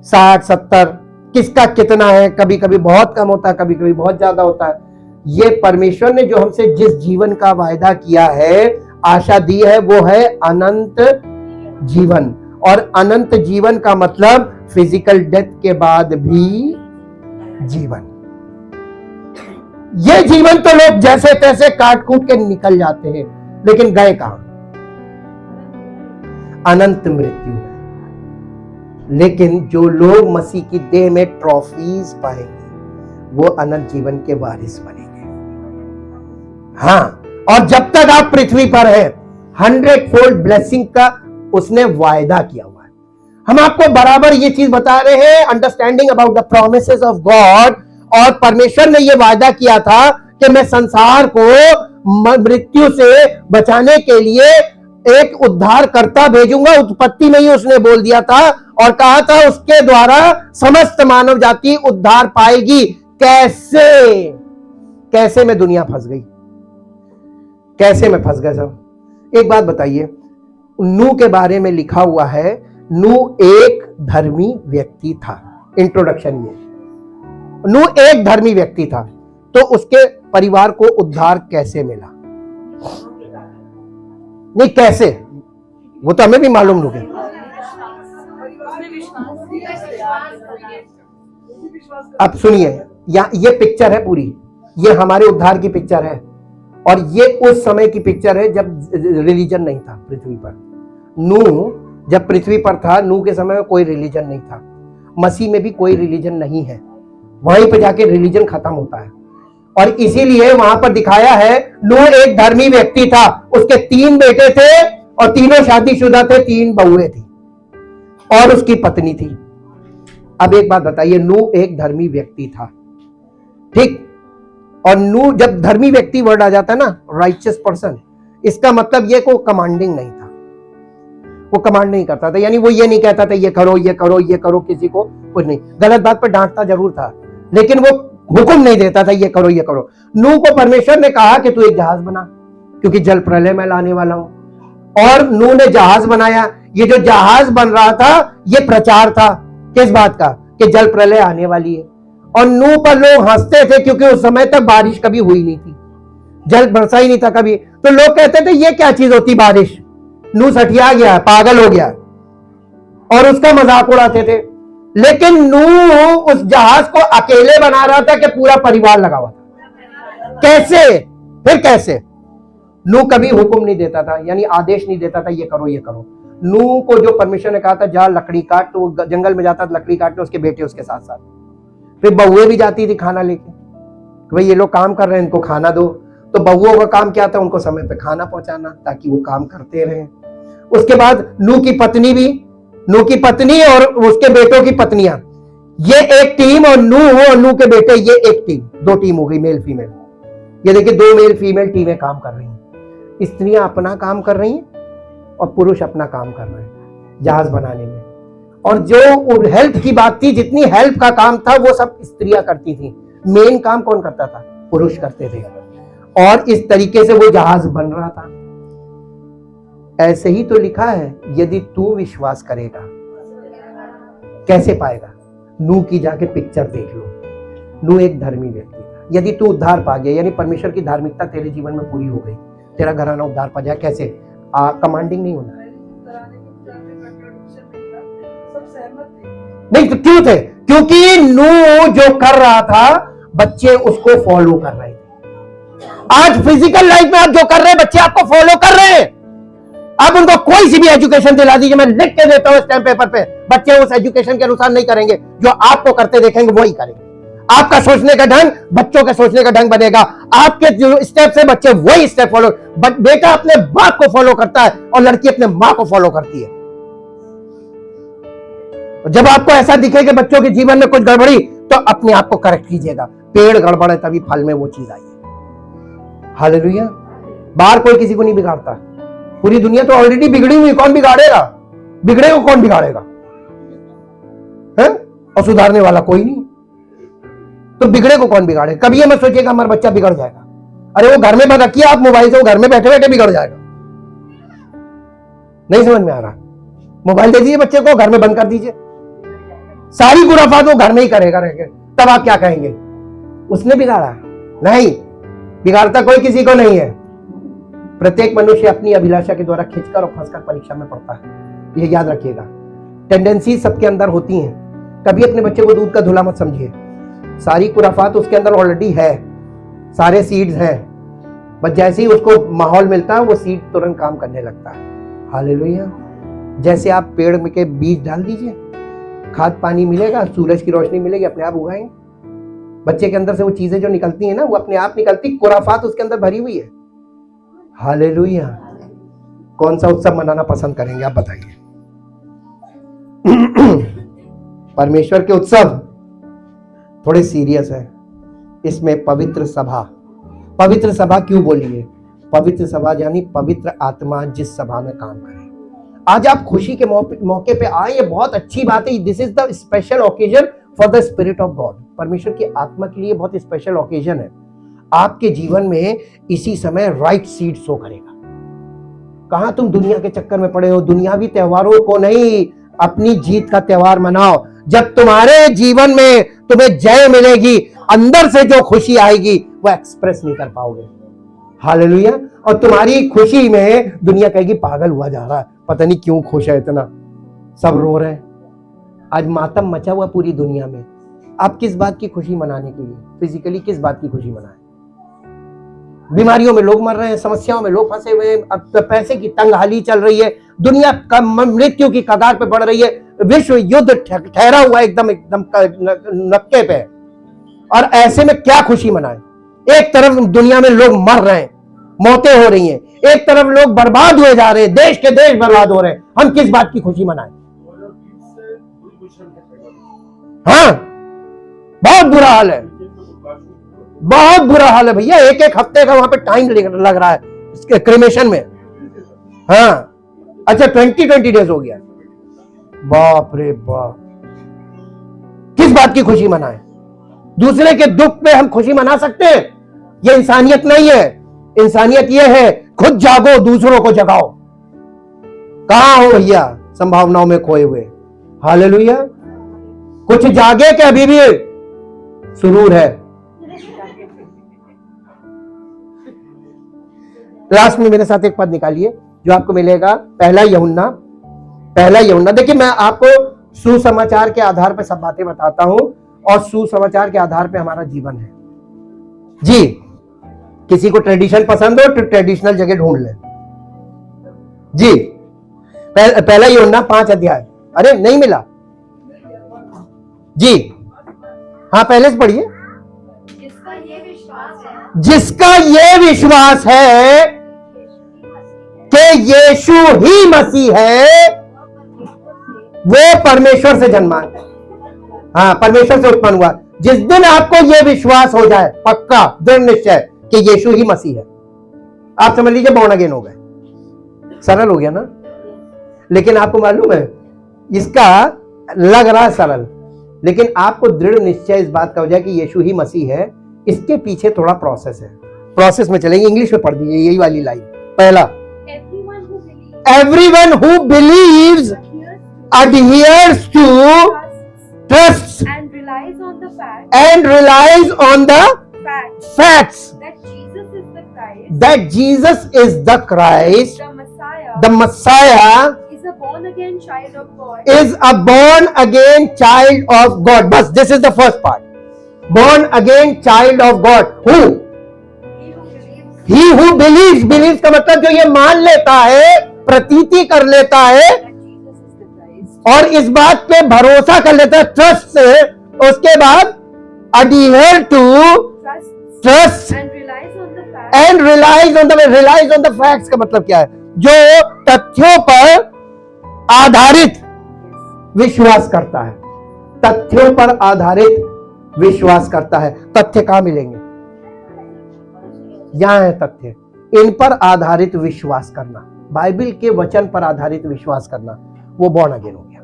60, 70 किसका कितना है, कभी कभी बहुत कम होता है, कभी कभी बहुत ज्यादा होता है। ये परमेश्वर ने जो हमसे जिस जीवन का वायदा किया है, आशा दी है, वो है अनंत जीवन। और अनंत जीवन का मतलब फिजिकल डेथ के बाद भी जीवन। ये जीवन तो लोग जैसे तैसे काट कूट के निकल जाते हैं, लेकिन गए कहां? अनंत मृत्यु है। लेकिन जो लोग मसीह की देह में ट्रॉफीज पाएंगे वो अनंत जीवन के वारिस बनेंगे। हाँ, और जब तक आप पृथ्वी पर है 100-fold ब्लेसिंग का उसने वायदा किया हुआ है। हम आपको बराबर ये चीज बता रहे हैं, understanding about the promises of God. और परमेश्वर ने ये वायदा किया था कि मैं संसार को मृत्यु से बचाने के लिए एक उद्धारकर्ता भेजूंगा। उत्पत्ति में ही उसने बोल दिया था और कहा था उसके द्वारा समस्त मानव जाति उद्धार पाएगी। कैसे में दुनिया फंस गई, कैसे में फंस गए सब। एक बात बताइए, नूह के बारे में लिखा हुआ है, नूह एक धर्मी व्यक्ति था। इंट्रोडक्शन ये, नूह एक धर्मी व्यक्ति था, तो उसके परिवार को उद्धार कैसे मिला? नहीं, कैसे, वो तो हमें भी मालूम नहीं। अब सुनिए, ये पिक्चर है पूरी, ये हमारे उद्धार की पिक्चर है और ये उस समय की पिक्चर है जब रिलीजन नहीं था पृथ्वी पर। नूह जब पृथ्वी पर था, नूह के समय में कोई रिलीजन नहीं था। मसीह में भी कोई रिलीजन नहीं है, वहीं पे जाके रिलीजन खत्म होता है। और इसीलिए वहां पर दिखाया है नूह एक धर्मी व्यक्ति था, उसके 3 बेटे थे और तीनों शादीशुदा थे, 3 बहुएं थी और उसकी पत्नी थी। अब एक बात बताइए, नूह एक धर्मी व्यक्ति था, ठीक? और नूह, जब धर्मी व्यक्ति वर्ड आ जाता है ना, राइचियस पर्सन, इसका मतलब ये को कमांडिंग नहीं था, वो कमांड नहीं करता था। यानी वो ये नहीं कहता था ये करो ये करो ये करो, किसी को कुछ नहीं। गलत बात पर डांटता जरूर था, लेकिन वो हुक्म नहीं देता था ये करो ये करो। नूह को परमेश्वर ने कहा कि तू एक जहाज बना, क्योंकि जल प्रलय मैं लाने वाला हूं। और नूह ने जहाज बनाया। ये जो जहाज बन रहा था ये प्रचार था किस बात का, कि जल प्रलय आने वाली है। और नूह पर लोग हंसते थे क्योंकि उस समय तक बारिश कभी हुई नहीं थी, जल बरसा ही नहीं था कभी। तो लोग कहते थे ये क्या चीज होती बारिश, नूह सठिया गया, पागल हो गया, और उसका मजाक उड़ाते थे। लेकिन नूह उस जहाज को अकेले बना रहा था कि पूरा परिवार लगा हुआ था। कैसे, फिर कैसे? नूह कभी हुक्म नहीं देता था, यानी आदेश नहीं देता था ये करो ये करो। नूह को जो परमिशन ने कहा था जा लकड़ी काट, तो वो जंगल में जाता था लकड़ी काटने, उसके बेटे उसके साथ साथ। फिर बहुएं भी जाती थी खाना लेके, भाई ये लोग काम कर रहे हैं इनको खाना दो। तो बहुओं का काम क्या था, उनको समय पे खाना पहुंचाना ताकि वो काम करते रहें। उसके बाद नूह की पत्नी भी, नूह की पत्नी और उसके बेटों की पत्नियां, ये एक टीम, और नूह के बेटे ये एक टीम, दो टीम हो गई मेल फीमेल। ये देखिए दो मेल फीमेल टीमें काम कर रही हैं। स्त्रियां अपना काम कर रही हैं और पुरुष अपना काम कर रहे हैं जहाज बनाने में। और जो हेल्प की बात थी, जितनी हेल्प का काम था वो सब स्त्रियां करती थी, मेन काम कौन करता था, पुरुष करते थे। और इस तरीके से वो जहाज बन रहा था। ऐसे ही तो लिखा है, यदि तू विश्वास करेगा कैसे पाएगा। नूह की जाके पिक्चर देख लो, नूह एक धर्मी व्यक्ति था। यदि तू उद्धार पा गया, यानी परमेश्वर की धार्मिकता तेरे जीवन में पूरी हो गई, तेरा घराना उद्धार पा जाए, कैसे? कमांडिंग नहीं होना नहीं, तो क्यों थे? क्योंकि नूह जो कर रहा था बच्चे उसको फॉलो कर रहे थे। आज फिजिकल लाइफ में आप जो कर रहे हैं बच्चे आपको फॉलो कर रहे हैं। आप उनको कोई सी भी एजुकेशन दिला दीजिए, मैं लिख के देता हूं स्टैम्प पेपर पे, बच्चे उस एजुकेशन के अनुसार नहीं करेंगे, जो आपको करते देखेंगे वही करेंगे। आपका सोचने का ढंग बच्चों के सोचने का ढंग बनेगा, आपके जो स्टेप से बच्चे वही स्टेप फॉलो। बेटा अपने बाप को फॉलो करता है और लड़की अपने मां को फॉलो करती है। जब आपको ऐसा दिखे कि बच्चों के जीवन में कुछ गड़बड़ी, तो अपने आप को करेक्ट कीजिएगा। पेड़ गड़बड़ है तभी फल में वो चीज आई है। हालेलुया। बाहर कोई किसी को नहीं बिगाड़ता, पूरी दुनिया तो ऑलरेडी बिगड़ी हुई, कौन बिगाड़ेगा? बिगड़े को कौन बिगाड़ेगा है? और सुधारने वाला कोई नहीं, तो बिगड़े को कौन बिगाड़े? कभी ये मत सोचिएगा हमारा बच्चा बिगड़ जाएगा। अरे वो घर में बंद रखिए आप मोबाइल से, वो घर में बैठे बैठे बिगड़ जाएगा। नहीं समझ में आ रहा? मोबाइल दे दीजिए बच्चे को, घर में बंद कर दीजिए, सारी खुराफात वो घर में ही करेगा रहेगा। तब आप क्या कहेंगे, उसने बिगाड़ा? नहीं, बिगाड़ता कोई किसी को नहीं है। प्रत्येक मनुष्य अपनी अभिलाषा के द्वारा खींचकर और फंसकर परीक्षा में पड़ता है, ये याद रखिएगा। टेंडेंसी सबके अंदर होती हैं। कभी अपने बच्चे को दूध का धुला मत समझिए, सारी खुराफात उसके अंदर ऑलरेडी है, सारे सीड्स हैं, बस जैसे ही उसको माहौल मिलता है वो सीड तुरंत काम करने लगता है। हालेलुया। जैसे आप पेड़ में के बीज डाल दीजिए, खाद पानी मिलेगा, सूरज की रोशनी मिलेगी, अपने आप उगाएंगे। बच्चे के अंदर से वो चीजें जो निकलती हैं ना, वो अपने आप निकलती, खुराफात उसके अंदर भरी हुई है। हालेलुया। कौन सा उत्सव मनाना पसंद करेंगे आप बताइए? परमेश्वर के उत्सव थोड़े सीरियस है। इसमें पवित्र सभा क्यों बोली है? पवित्र सभा यानी पवित्र आत्मा जिस सभा में काम करे। आज आप खुशी के मौके पे आए, ये बहुत अच्छी बात है। This is the special occasion for the spirit of God. परमेश्वर की आत्मा के लिए बहुत स्पेशल ओकेजन है। आपके जीवन में इसी समय राइट सीड शो करेगा। कहां तुम दुनिया के चक्कर में पड़े हो? दुनियावी त्योहारों को नहीं, अपनी जीत का त्योहार मनाओ। जब तुम्हारे जीवन में तुम्हें जय मिलेगी, अंदर से जो खुशी आएगी वो एक्सप्रेस नहीं कर पाओगे। हालेलुया। और तुम्हारी खुशी में दुनिया कहेगी पागल हुआ जा रहा है, पता नहीं क्यों खुश है इतना, सब रो रहे हैं। आज मातम मचा हुआ पूरी दुनिया में। आप किस बात की खुशी मनाने के लिए? फिजिकली किस बात की खुशी मनाएं? बीमारियों में लोग मर रहे हैं, समस्याओं में लोग फंसे हुए हैं, अब तो पैसे की तंगहाली चल रही है, दुनिया का मृत्यु की कगार पे बढ़ रही है, विश्व युद्ध ठहरा हुआ एकदम नक्के पे। और ऐसे में क्या खुशी मनाएं? एक तरफ दुनिया में लोग मर रहे हैं, मौतें हो रही हैं, एक तरफ लोग बर्बाद हुए जा रहे हैं, देश के देश बर्बाद हो रहे हैं। हम किस बात की खुशी मनाएं? हाँ, बहुत बुरा हाल है, बहुत बुरा हाल है भैया। एक एक हफ्ते का वहां पे टाइम लग रहा है इसके क्रिमेशन में। हाँ, अच्छा 20 डेज हो गया। बाप रे बाप। किस बात की खुशी मनाएं? दूसरे के दुख पे हम खुशी मना सकते हैं? ये इंसानियत नहीं है। इंसानियत ये है खुद जागो, दूसरों को जगाओ। कहां हो भैया संभावनाओं में खोए हुए? हालेलुया। कुछ जागे के अभी भी सुरूर है। लास्ट में मेरे साथ एक पद निकालिए जो आपको मिलेगा, पहला यूहन्ना। देखिए, मैं आपको सुसमाचार के आधार पर सब बातें बताता हूं और सुसमाचार के आधार पर हमारा जीवन है जी। किसी को ट्रेडिशन पसंद हो तो ट्रेडिशनल जगह ढूंढ ले जी। पहला यूहन्ना 5 अध्याय। अरे नहीं मिला जी। हाँ, पहले से पढ़िए। जिसका ये विश्वास है कि यीशु ही मसीह है, वो परमेश्वर से जन्मा है। हाँ, परमेश्वर से उत्पन्न हुआ। जिस दिन आपको ये विश्वास हो जाए, पक्का दृढ़ निश्चय कि यीशु ही मसीह है, आप समझ लीजिए बॉर्न अगेन हो गए। सरल हो गया ना? लेकिन आपको मालूम है, इसका लग रहा है सरल, लेकिन आपको दृढ़ निश्चय इस बात का हो जाए कि यीशु ही मसीह है, इसके पीछे थोड़ा प्रोसेस है। प्रोसेस में चलेंगे, इंग्लिश में पढ़ दीजिए यही वाली लाइन। पहला, everyone who believes adheres to, trusts and relies on the fact facts that Jesus is the Christ, the Messiah, is a born again child of God. is a born again child of God. बस, this is the first part. Born again child of God. Who? He who believes. Believes का मतलब जो ये मान लेता है, प्रतीति कर लेता है that Jesus is the Christ. और इस बात पे भरोसा कर लेता है, ट्रस्ट से। उसके बाद adhere to, trust And relies on the fact and relies on the facts का मतलब क्या है? जो तथ्यों पर आधारित विश्वास करता है। तथ्यों पर आधारित विश्वास करता है। तथ्य कहां मिलेंगे? यहां है तथ्य। इन पर आधारित विश्वास करना, बाइबल के वचन पर आधारित विश्वास करना, वो बॉर्न अगेन हो गया।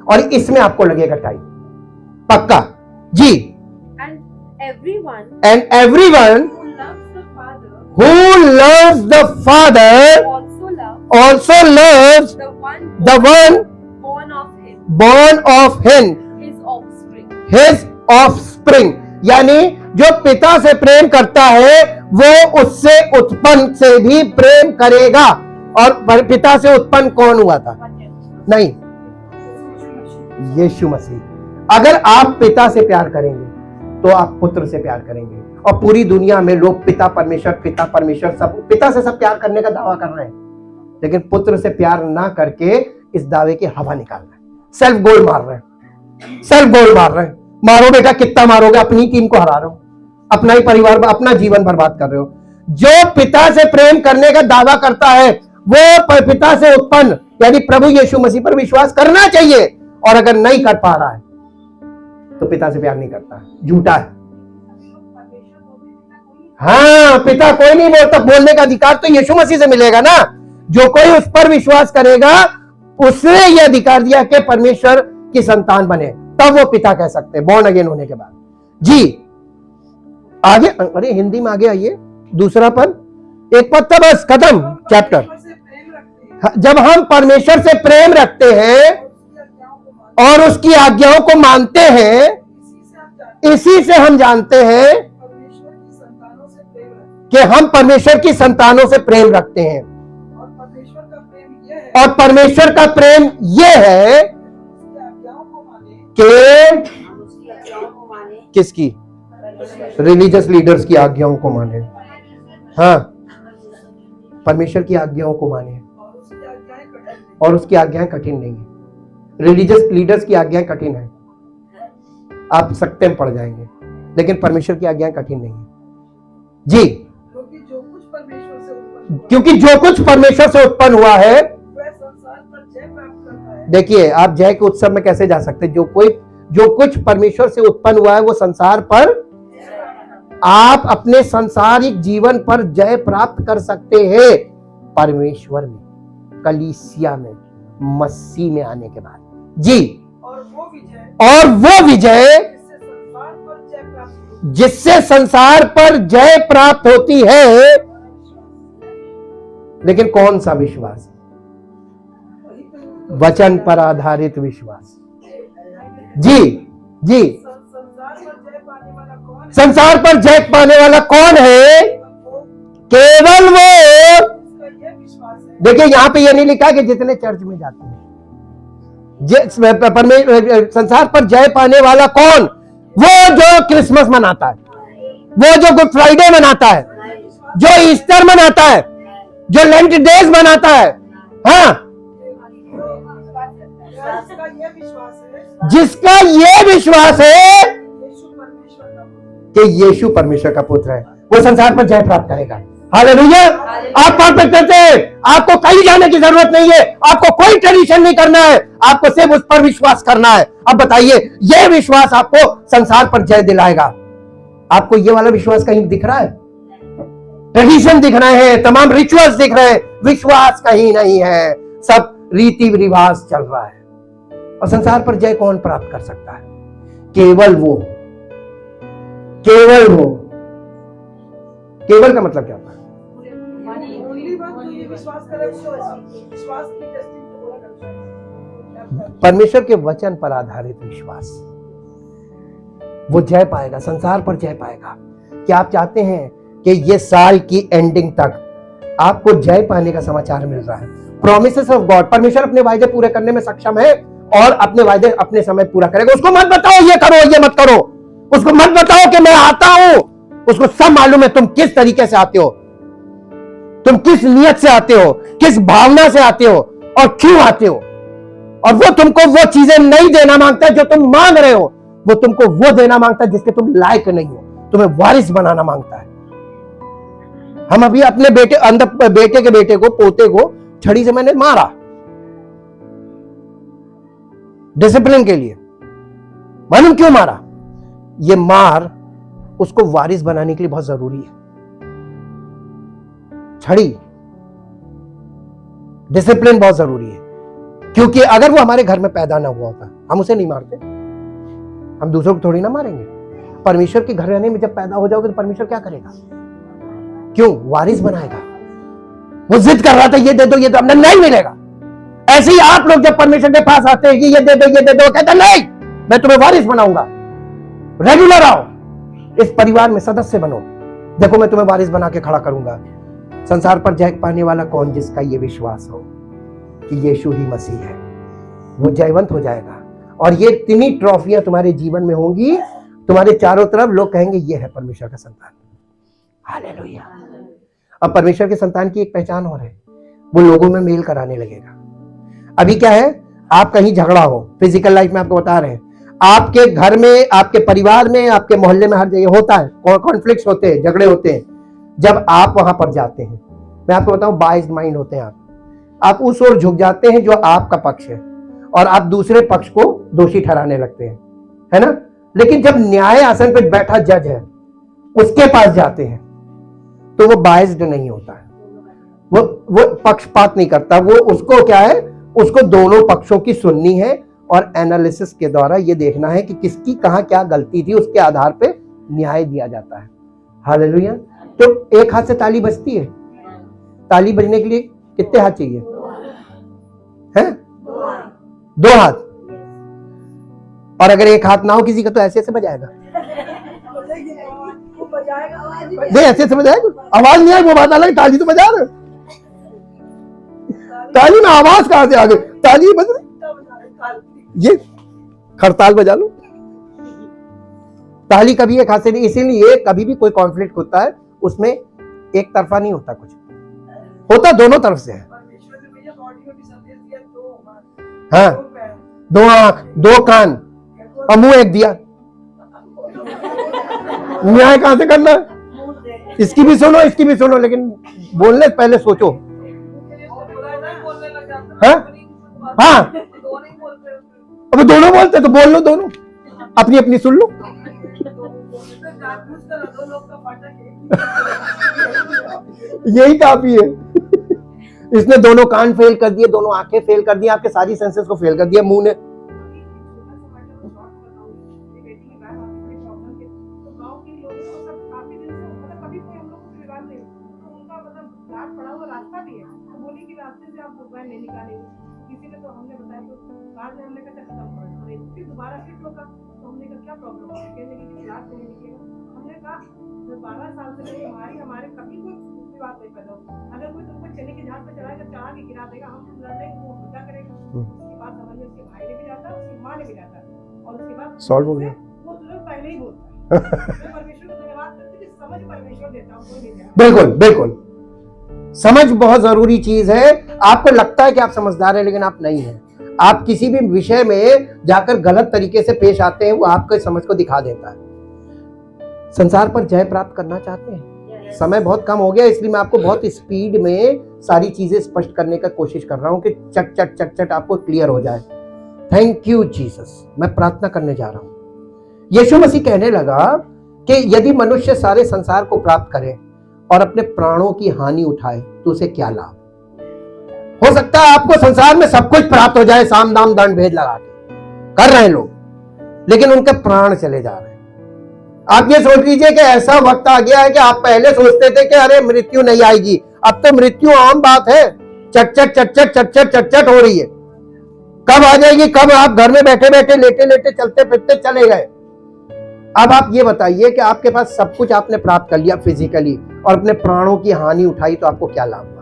और इसमें आपको लगेगा टाइम, पक्का जी। and everyone who loves the Father also loves the one born of him, his offspring। यानी जो पिता से प्रेम करता है वो उससे उत्पन्न से भी प्रेम करेगा। और पिता से उत्पन्न कौन हुआ था? नहीं, यीशु मसीह। अगर आप पिता से प्यार करेंगे तो आप पुत्र से प्यार करेंगे। और पूरी दुनिया में लोग पिता परमेश्वर सब पिता से सब प्यार करने का दावा कर रहे हैं, लेकिन पुत्र से प्यार ना करके इस दावे की हवा निकाल रहे हैं। सेल्फ गोल मार रहे हैं। मारो बेटा, कितना मारोगे? अपनी टीम को हरा रहे हो, अपना ही परिवार, अपना जीवन बर्बाद कर रहे हो। जो पिता से प्रेम करने का दावा करता है वो पिता से उत्पन्न यानी प्रभु यीशु मसीह पर विश्वास करना चाहिए। और अगर नहीं कर पा रहा है तो पिता से प्यार नहीं करता, झूठा है। हाँ, पिता कोई नहीं बोलता। बोलने का अधिकार तो यीशु मसीह से मिलेगा ना। जो कोई उस पर विश्वास करेगा उसने यह अधिकार दिया कि परमेश्वर की संतान बने, तब वो पिता कह सकते हैं बॉर्न अगेन होने के बाद जी। आगे, अरे हिंदी में आगे आइए। दूसरा पद, एक पद था बस, खत्म चैप्टर। जब हम परमेश्वर से प्रेम रखते हैं और उसकी आज्ञाओं को मानते हैं, इसी से हम जानते हैं कि हम परमेश्वर की संतानों से प्रेम रखते हैं। और परमेश्वर का प्रेम यह है कि किसकी? रिलीजियस लीडर्स की आज्ञाओं को माने। हाँ, परमेश्वर की आज्ञाओं को माने और उसकी आज्ञाएं कठिन नहीं है। रिलीजियस लीडर्स की आज्ञाएं कठिन है, आप सकते में पड़ जाएंगे, लेकिन परमेश्वर की आज्ञाएं कठिन नहीं है जी। क्योंकि जो कुछ परमेश्वर से उत्पन्न हुआ है, देखिए आप जय के उत्सव में कैसे जा सकते? जो कुछ परमेश्वर से उत्पन्न हुआ है वो संसार पर, आप अपने सांसारिक जीवन पर जय प्राप्त कर सकते हैं परमेश्वर में, कलीसिया में, मसीह में आने के बाद जी। और वो विजय जिससे संसार पर जय प्राप्त होती है, लेकिन कौन सा विश्वास? वचन पर आधारित विश्वास। जी जी, संसार पर जय पाने वाला कौन है? केवल वो। देखिए यहां पे ये नहीं लिखा कि जितने चर्च में जाते हैं। संसार पर जय पाने वाला कौन? वो जो क्रिसमस मनाता है, वो जो गुड फ्राइडे मनाता है, जो ईस्टर मनाता है, जो लेंट डेज मनाता है। हाँ, जिसका ये विश्वास है कि यीशु परमेश्वर का पुत्र है, वो संसार पर जय प्राप्त करेगा। हालेलुया। आप परफेक्ट थे, आपको कहीं जाने की जरूरत नहीं है, आपको कोई ट्रेडिशन नहीं करना है, आपको सिर्फ उस पर विश्वास करना है। अब बताइए, यह विश्वास आपको संसार पर जय दिलाएगा। आपको ये वाला विश्वास कहीं दिख रहा है? ट्रेडिशन दिख रहे हैं, तमाम रिचुअल्स दिख रहे हैं, विश्वास कहीं नहीं है, सब रीति रिवाज चल रहा है। और संसार पर जय कौन प्राप्त कर सकता है? केवल वो, केवल वो। केवल का मतलब क्या होता है? परमेश्वर के वचन पर आधारित विश्वास, वो जय पाएगा, संसार पर जय पाएगा। क्या आप चाहते हैं कि ये साल की एंडिंग तक आपको जय पाने का समाचार मिल रहा है? प्रॉमिसेस ऑफ गॉड, परमेश्वर अपने वायदे पूरे करने में सक्षम है और अपने वायदे अपने समय पूरा करेगा। उसको मत बताओ ये करो ये मत करो, उसको मत बताओ कि मैं आता हूं, उसको सब मालूम है तुम किस तरीके से आते हो, तुम किस नियत से आते हो, किस भावना से आते हो और क्यों आते हो। और वो तुमको वो चीजें नहीं देना मांगता है जो तुम मांग रहे हो, वो तुमको वो देना मांगता है जिसके तुम लायक नहीं हो, तुम्हें वारिस बनाना मांगता है। हम अभी अपने बेटे के बेटे को, पोते को छड़ी से मैंने मारा डिसिप्लिन के लिए। मालूम क्यों मारा? ये मार उसको वारिस बनाने के लिए बहुत जरूरी है। छड़ी, डिसिप्लिन बहुत जरूरी है, क्योंकि अगर वो हमारे घर में पैदा ना हुआ होता, हम उसे नहीं मारते, हम दूसरों को थोड़ी ना मारेंगे। परमेश्वर के घर रहने में जब पैदा हो जाओगे तो परमेश्वर क्या करेगा? क्यों? वारिस बनाएगा। वो जिद कर रहा था ये दे दो ये दो, हमने नहीं मिलेगा। ऐसे ही आप लोग जब परमेश्वर के पास आते हैं कि ये दे दो ये दे दो, कहते नहीं मैं तुम्हें वारिस बनाऊंगा, रेगुलर आओ, इस परिवार में सदस्य बनो, देखो मैं तुम्हें वारिस बना के खड़ा करूंगा। संसार पर जय पाने वाला कौन? जिसका ये विश्वास हो कि यीशु ही मसीह है, वो जयवंत हो जाएगा। और ये इतनी ट्रॉफियां तुम्हारे जीवन में होंगी, तुम्हारे चारों तरफ लोग कहेंगे ये है परमेश्वर का संतान। हालेलुया। अब परमेश्वर के संतान की एक पहचान और है, वो लोगों में मेल कराने लगेगा। अभी क्या है, आप कहीं झगड़ा हो, फिजिकल लाइफ में आपको बता रहे हैं, आपके घर में, आपके परिवार में, आपके मोहल्ले में, हर जगह होता है, कॉन्फ्लिक्ट्स होते हैं, झगड़े होते हैं। जब आप वहां पर जाते हैं, मैं आपको बताऊं, बाइज्ड माइंड होते हैं आप उस ओर झुक जाते हैं जो आपका पक्ष है, और आप दूसरे पक्ष को दोषी ठहराने लगते हैं, है ना। लेकिन जब न्याय आसन पर बैठा जज है, उसके पास जाते हैं, तो वो बाइज्ड नहीं होता है, वो पक्षपात नहीं करता। वो उसको क्या है, उसको दोनों पक्षों की सुननी है और एनालिसिस के द्वारा ये देखना है कि किसकी कहां क्या गलती थी, उसके आधार पे न्याय दिया जाता है। हालेलुया। तो एक हाथ से ताली बजती है, ताली बजने के लिए कितने हाथ चाहिए? हैं? 2 हाथ। और अगर एक हाथ ना हो किसी का तो ऐसे ऐसे बजाएगा, नहीं ऐसे ऐसे बजाएगा, आवाज नहीं आई, वो बात अलग, ताली तो बजा रहे। ताली में आवाज कहां से आ गई? ताली बज रही, ये खड़ताल बजा लो। ताली कभी एक हाथ से नहीं, इसीलिए कभी भी कोई कॉन्फ्लिक्ट होता है उसमें एक तरफा नहीं होता, कुछ होता दोनों तरफ से है। हाँ, 2 आंख 2 कान और मुंह एक दिया, न्याय कहां से करना है? इसकी भी सुनो इसकी भी सुनो, लेकिन बोलने से पहले सोचो। हाँ हाँ, अब दोनों बोलते तो बोल लो, दोनों अपनी अपनी सुन लो। यही काफी है। इसने दोनों कान फेल कर दिए, दोनों आंखें फेल कर दी, आपके सारी सेंसेस को फेल कर दिया मुंह ने। किसी रास्ते से आप मोबाइल नहीं निकालेंगे। किसी ने तो हमने बताया तो बाद में हमने कहा खत्म करो, फिर दोबारा फिर रोका तो हमने कहा क्या प्रॉब्लम है, कहने लगी कि रात में नहीं निकलेगा। हमने कहा 12 साल से नहीं हमारे कभी कोई बात नहीं पैदा हो, अगर कोई तुमको चने के झाड़ पे चढ़ाएगा चढ़ा के गिरा देगा, हम लड़ेंगे वो क्या करेगा। उसकी बात समझ में उसके भाई ने भी जाता, उसकी माँ ने भी जाता, और उसके बाद सॉल्व हो गया। वो तुरंत पहले ही बोलता है। मैं परमेश्वर को धन्यवाद करती हूँ, समझ परमेश्वर देता हूँ, कोई नहीं देता। बिल्कुल बिल्कुल, समझ बहुत जरूरी चीज है। आपको लगता है कि आप समझदार हैं, लेकिन आप नहीं हैं। आप किसी भी विषय में जाकर गलत तरीके से पेश आते हैं, वो आपके समझ को दिखा देता है। संसार पर जय प्राप्त करना चाहते हैं, समय बहुत कम हो गया, इसलिए मैं आपको बहुत स्पीड में सारी चीजें स्पष्ट करने का कोशिश कर रहा हूं कि चट चट चट चट आपको क्लियर हो जाए। Thank you Jesus. मैं प्रार्थना करने जा रहा हूं। यीशु मसीह कहने लगा कि यदि मनुष्य सारे संसार को प्राप्त करे और अपने प्राणों की हानि उठाए तो उसे क्या लाभ। हो सकता है आपको संसार में सब कुछ प्राप्त हो जाए, साम दाम दंड भेद लगा के कर रहे हैं लोग, लेकिन उनके प्राण चले जा रहे हैं। आप ये सोच लीजिए कि ऐसा वक्त आ गया है कि आप पहले सोचते थे कि अरे मृत्यु नहीं आएगी, अब तो मृत्यु आम बात है, चट चट चट चट चट चट चट चट हो रही है। कब आ जाएगी, कब आप घर में बैठे बैठे लेटे लेटे चलते फिरते चले गए। अब आप ये बताइए कि आपके पास सब कुछ आपने प्राप्त कर लिया फिजिकली और अपने प्राणों की हानि उठाई तो आपको क्या लाभ हुआ।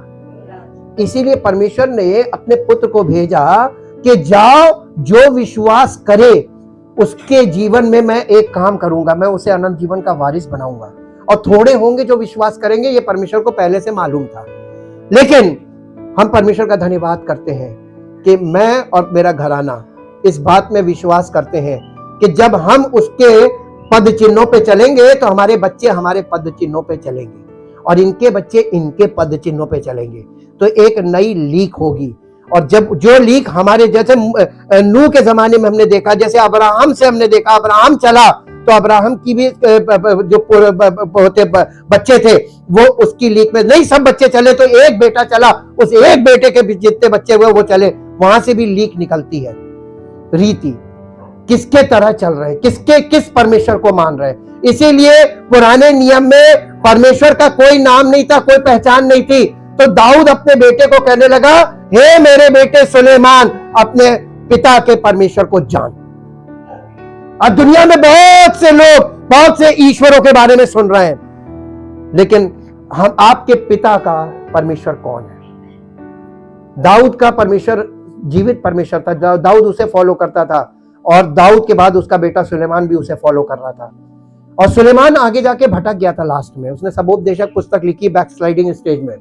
इसीलिए परमेश्वर ने अपने पुत्र को भेजा कि जाओ, जो विश्वास करे उसके जीवन में मैं एक काम करूंगा, मैं उसे अनंत जीवन का वारिस बनाऊंगा। और थोड़े होंगे जो विश्वास करेंगे, ये परमेश्वर को पहले से मालूम था। लेकिन हम परमेश्वर का धन्यवाद करते हैं कि मैं और मेरा घराना इस बात में विश्वास करते हैं कि जब हम उसके पद चिन्हों पे चलेंगे तो हमारे बच्चे हमारे पद चिन्हों पे चलेंगे और इनके बच्चे इनके पद चिन्हों पे चलेंगे। तो एक नई लीक होगी। और जब जो लीक हमारे जैसे नूह के जमाने में हमने देखा, जैसे अब्राहम से हमने देखा, अब्राहम चला तो अब्राहम की भी जो होते बच्चे थे वो उसकी लीक में नहीं, सब बच्चे चले तो एक बेटा चला, उस एक बेटे के जितने बच्चे हुए वो चले, वहां से भी लीक निकलती है। रीति किसके तरह चल रहे, किस परमेश्वर को मान रहे। इसीलिए पुराने नियम में परमेश्वर का कोई नाम नहीं था, कोई पहचान नहीं थी। तो दाऊद अपने बेटे को कहने लगा, हे मेरे बेटे सुलेमान, अपने पिता के परमेश्वर को जान। अब दुनिया में बहुत से लोग बहुत से ईश्वरों के बारे में सुन रहे हैं, लेकिन हम आपके पिता का परमेश्वर कौन है। दाऊद का परमेश्वर जीवित परमेश्वर था, दाऊद उसे फॉलो करता था और दाऊद के बाद उसका बेटा सुलेमान भी उसे फॉलो कर रहा था। और सुलेमान आगे जाके भटक गया था, लास्ट में उसने सबोपदेशक पुस्तक लिखी बैकस्लाइडिंग स्टेज में।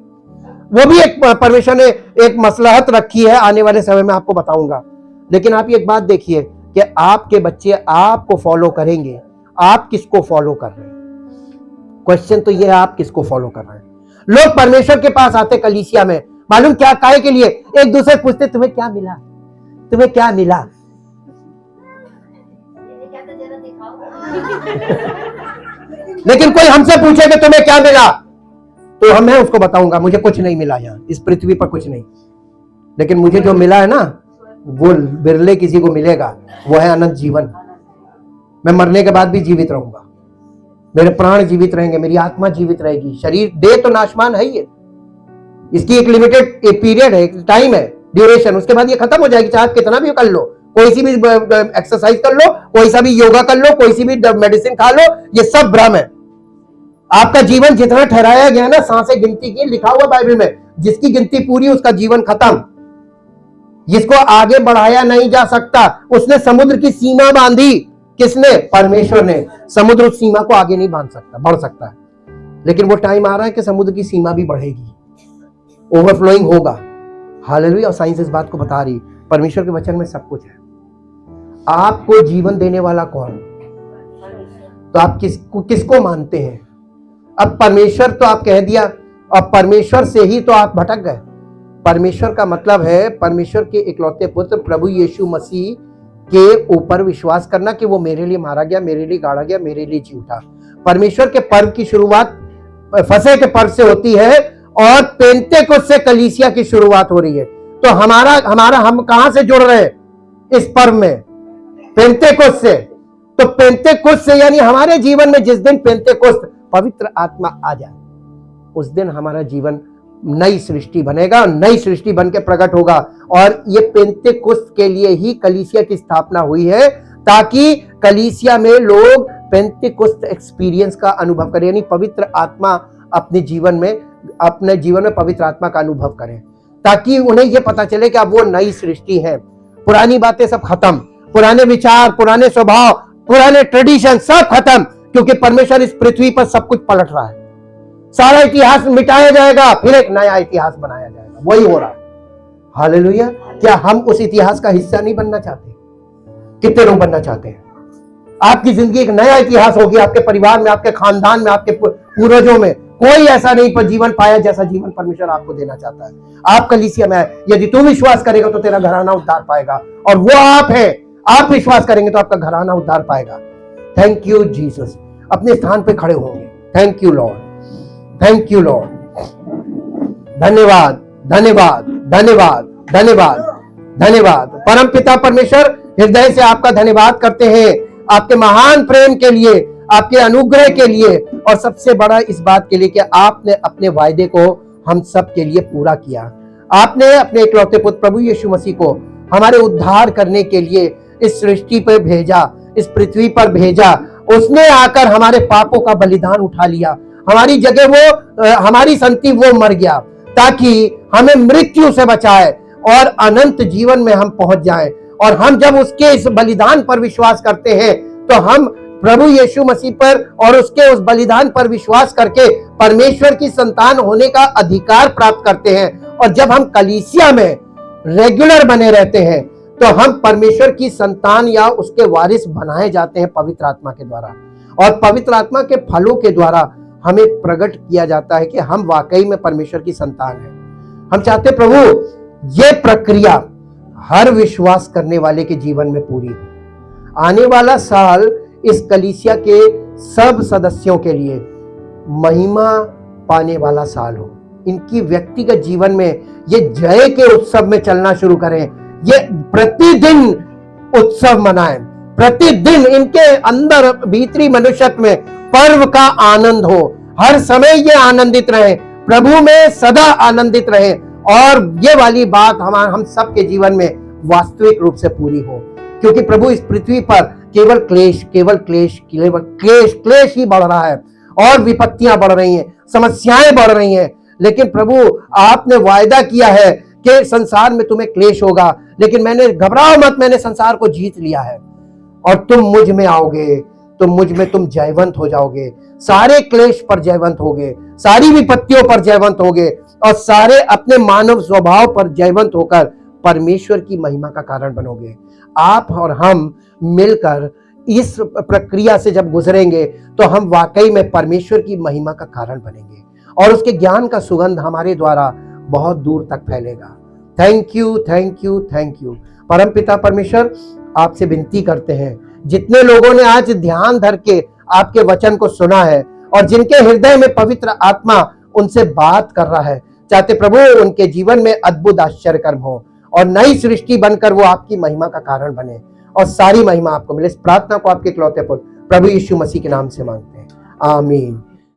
वो भी एक परमेश्वर ने एक मसलहत रखी है, आने वाले समय में आपको बताऊंगा। लेकिन आप एक बात देखिए कि आपके बच्चे आपको फॉलो करेंगे, आप किसको फॉलो कर रहे हैं। क्वेश्चन तो ये है, आप किसको फॉलो कर रहे हैं। लोग परमेश्वर के पास आते कलीसिया में, मालूम क्या काहे के लिए, एक दूसरे पूछते तुम्हें क्या मिला, तुम्हें क्या मिला। लेकिन कोई हमसे पूछे कि तुम्हें क्या मिला तो मैं उसको बताऊंगा मुझे कुछ नहीं मिला, यहाँ इस पृथ्वी पर कुछ नहीं। लेकिन मुझे जो मिला है ना, वो बिरले किसी को मिलेगा, वो है अनंत जीवन। मैं मरने के बाद भी जीवित रहूंगा, मेरे प्राण जीवित रहेंगे, मेरी आत्मा जीवित रहेगी। शरीर देह तो नाशवान है, ये इसकी एक लिमिटेड पीरियड है, एक टाइम है, ड्यूरेशन, उसके बाद ये खत्म हो जाएगी। चाहे आप कितना भी कर लो, कोई सी भी एक्सरसाइज कर लो, कोई सा भी योगा कर लो, कोई सी भी मेडिसिन खा लो, ये सब भ्रम है। आपका जीवन जितना ठहराया गया ना, सांसें गिनती की, लिखा हुआ बाइबल में, जिसकी गिनती पूरी उसका जीवन खत्म, जिसको आगे बढ़ाया नहीं जा सकता। उसने समुद्र की सीमा बांधी, किसने, परमेश्वर ने। समुद्र उस सीमा को आगे नहीं बांध सकता, बढ़ सकता है, लेकिन वो टाइम आ रहा है कि समुद्र की सीमा भी बढ़ेगी, ओवरफ्लोइंग होगा। हालेलुया। और साइंस इस बात को बता रही, परमेश्वर के वचन में सब कुछ है। आपको जीवन देने वाला कौन, तो आप किसको मानते हैं। अब परमेश्वर तो आप कह दिया, अब परमेश्वर से ही तो आप भटक गए। परमेश्वर का मतलब है परमेश्वर के इकलौते पुत्र प्रभु यीशु मसीह के ऊपर विश्वास करना कि वो मेरे लिए मारा गया, मेरे लिए गाड़ा गया, मेरे लिए जी उठा। परमेश्वर के पर्व की शुरुआत फसह के पर्व से होती है और पेंतेकोस्त से कलीसिया की शुरुआत हो रही है। तो हम कहां से जुड़ रहे हैं इस पर्व में, पेंतेकोस्त से। तो पेंतेकोस्त से यानी हमारे जीवन में जिस दिन पेंतेकोस्त पवित्र आत्मा आ जाए, उस दिन हमारा जीवन नई सृष्टि बनेगा, नई सृष्टि बन के प्रकट होगा। और ये पेंतेकुस्त के लिए ही कलीसिया की स्थापना हुई है, ताकि कलीसिया में लोग पेंतेकुस्त एक्सपीरियंस का अनुभव करें, यानी पवित्र आत्मा अपने जीवन में पवित्र आत्मा का अनुभव करें, ताकि उन्हें यह पता चले कि अब वो नई सृष्टि है। पुरानी बातें सब खत्म, पुराने विचार, पुराने स्वभाव, पुराने ट्रेडिशन सब खत्म, क्योंकि परमेश्वर इस पृथ्वी पर सब कुछ पलट रहा है। सारा इतिहास मिटाया जाएगा, फिर एक नया इतिहास बनाया जाएगा। वही हो रहा है। हालेलुया। क्या हम उस इतिहास का हिस्सा नहीं बनना चाहते? कितने लोग बनना चाहते हैं? आपकी जिंदगी एक नया इतिहास होगी, आपके परिवार में, आपके खानदान में, आपके पूर्वजों में कोई ऐसा नहीं पर जीवन पाया जैसा जीवन परमेश्वर आपको देना चाहता है। आप कलीसिया में आए, यदि तू विश्वास करेगा तो तेरा घराना उद्धार पाएगा, और वो आप है। आप विश्वास करेंगे तो आपका घराना उद्धार पाएगा। Thank you Jesus. अपने स्थान पे खड़े होंगे। Thank you Lord, thank you Lord. धन्यवाद, धन्यवाद, धन्यवाद, धन्यवाद, धन्यवाद। परम पिता परमेश्वर, हृदय से आपका धन्यवाद करते हैं, आपके महान प्रेम के लिए, आपके अनुग्रह के लिए, और सबसे बड़ा इस बात के लिए कि आपने अपने वायदे को हम सब के लिए पूरा किया। आपने अपने इकलौते पुत्र प्रभु यीशु मसीह को हमारे उद्धार करने के लिए इस सृष्टि पर भेजा, इस पृथ्वी पर भेजा। उसने आकर हमारे पापों का बलिदान उठा लिया, हमारी जगह वो, हमारी संति वो मर गया, ताकि हमें मृत्यु से बचाए और अनंत जीवन में हम पहुंच जाएं। और हम जब उसके इस बलिदान पर विश्वास करते हैं, तो हम प्रभु यीशु मसीह पर और उसके उस बलिदान पर विश्वास करके परमेश्वर की संतान होने का अधिकार प्राप्त करते हैं। और जब हम कलीसिया में रेगुलर बने रहते हैं, तो हम परमेश्वर की संतान या उसके वारिस बनाए जाते हैं पवित्र आत्मा के द्वारा। और पवित्र आत्मा के फलों के द्वारा हमें प्रकट किया जाता है कि हम वाकई में परमेश्वर की संतान हैं। हम चाहते प्रभु ये प्रक्रिया हर विश्वास करने वाले के जीवन में पूरी हो। आने वाला साल इस कलीसिया के सब सदस्यों के लिए महिमा पाने वाला साल हो। इनकी व्यक्तिगत जीवन में ये जय के उत्सव में चलना शुरू करें। ये प्रतिदिन उत्सव मनाएं, प्रतिदिन इनके अंदर भीतरी मनुष्यत्व में पर्व का आनंद हो। हर समय ये आनंदित रहे, प्रभु में सदा आनंदित रहे, और ये वाली बात हम सबके जीवन में वास्तविक रूप से पूरी हो। क्योंकि प्रभु इस पृथ्वी पर केवल क्लेश ही बढ़ रहा है, और विपत्तियां बढ़ रही हैं, समस्याएं बढ़ रही हैं। लेकिन प्रभु आपने वायदा किया है कि संसार में तुम्हें क्लेश होगा, लेकिन घबराओ मत, मैंने संसार को जीत लिया है, और तुम मुझ में आओगे, तुम मुझ में तुम जयवंत हो जाओगे। सारे क्लेश पर जयवंत होगे, सारी विपत्तियों पर जयवंत होगे, और सारे अपने मानव स्वभाव पर जयवंत होकर परमेश्वर की महिमा का कारण बनोगे। आप और हम मिलकर इस प्रक्रिया से जब गुजरेंगे, तो हम वाकई में परमेश्वर की महिमा का कारण बनेंगे, और उसके ज्ञान का सुगंध हमारे द्वारा बहुत दूर तक फैलेगा। Thank you, thank you, thank you. परम पिता परमेश्वर, आपसे विनती करते हैं, जितने लोगों ने आज ध्यान धर के आपके वचन को सुना है, और जिनके हृदय में पवित्र आत्मा उनसे बात कर रहा है, चाहते प्रभु उनके जीवन में अद्भुत आश्चर्य कर्म हो, और नई सृष्टि बनकर वो आपकी महिमा का कारण बने, और सारी महिमा आपको मिले। इस प्रार्थना को आपके इकलौते पुत्र प्रभु यीशु मसीह के नाम से मांगते हैं, आमीन।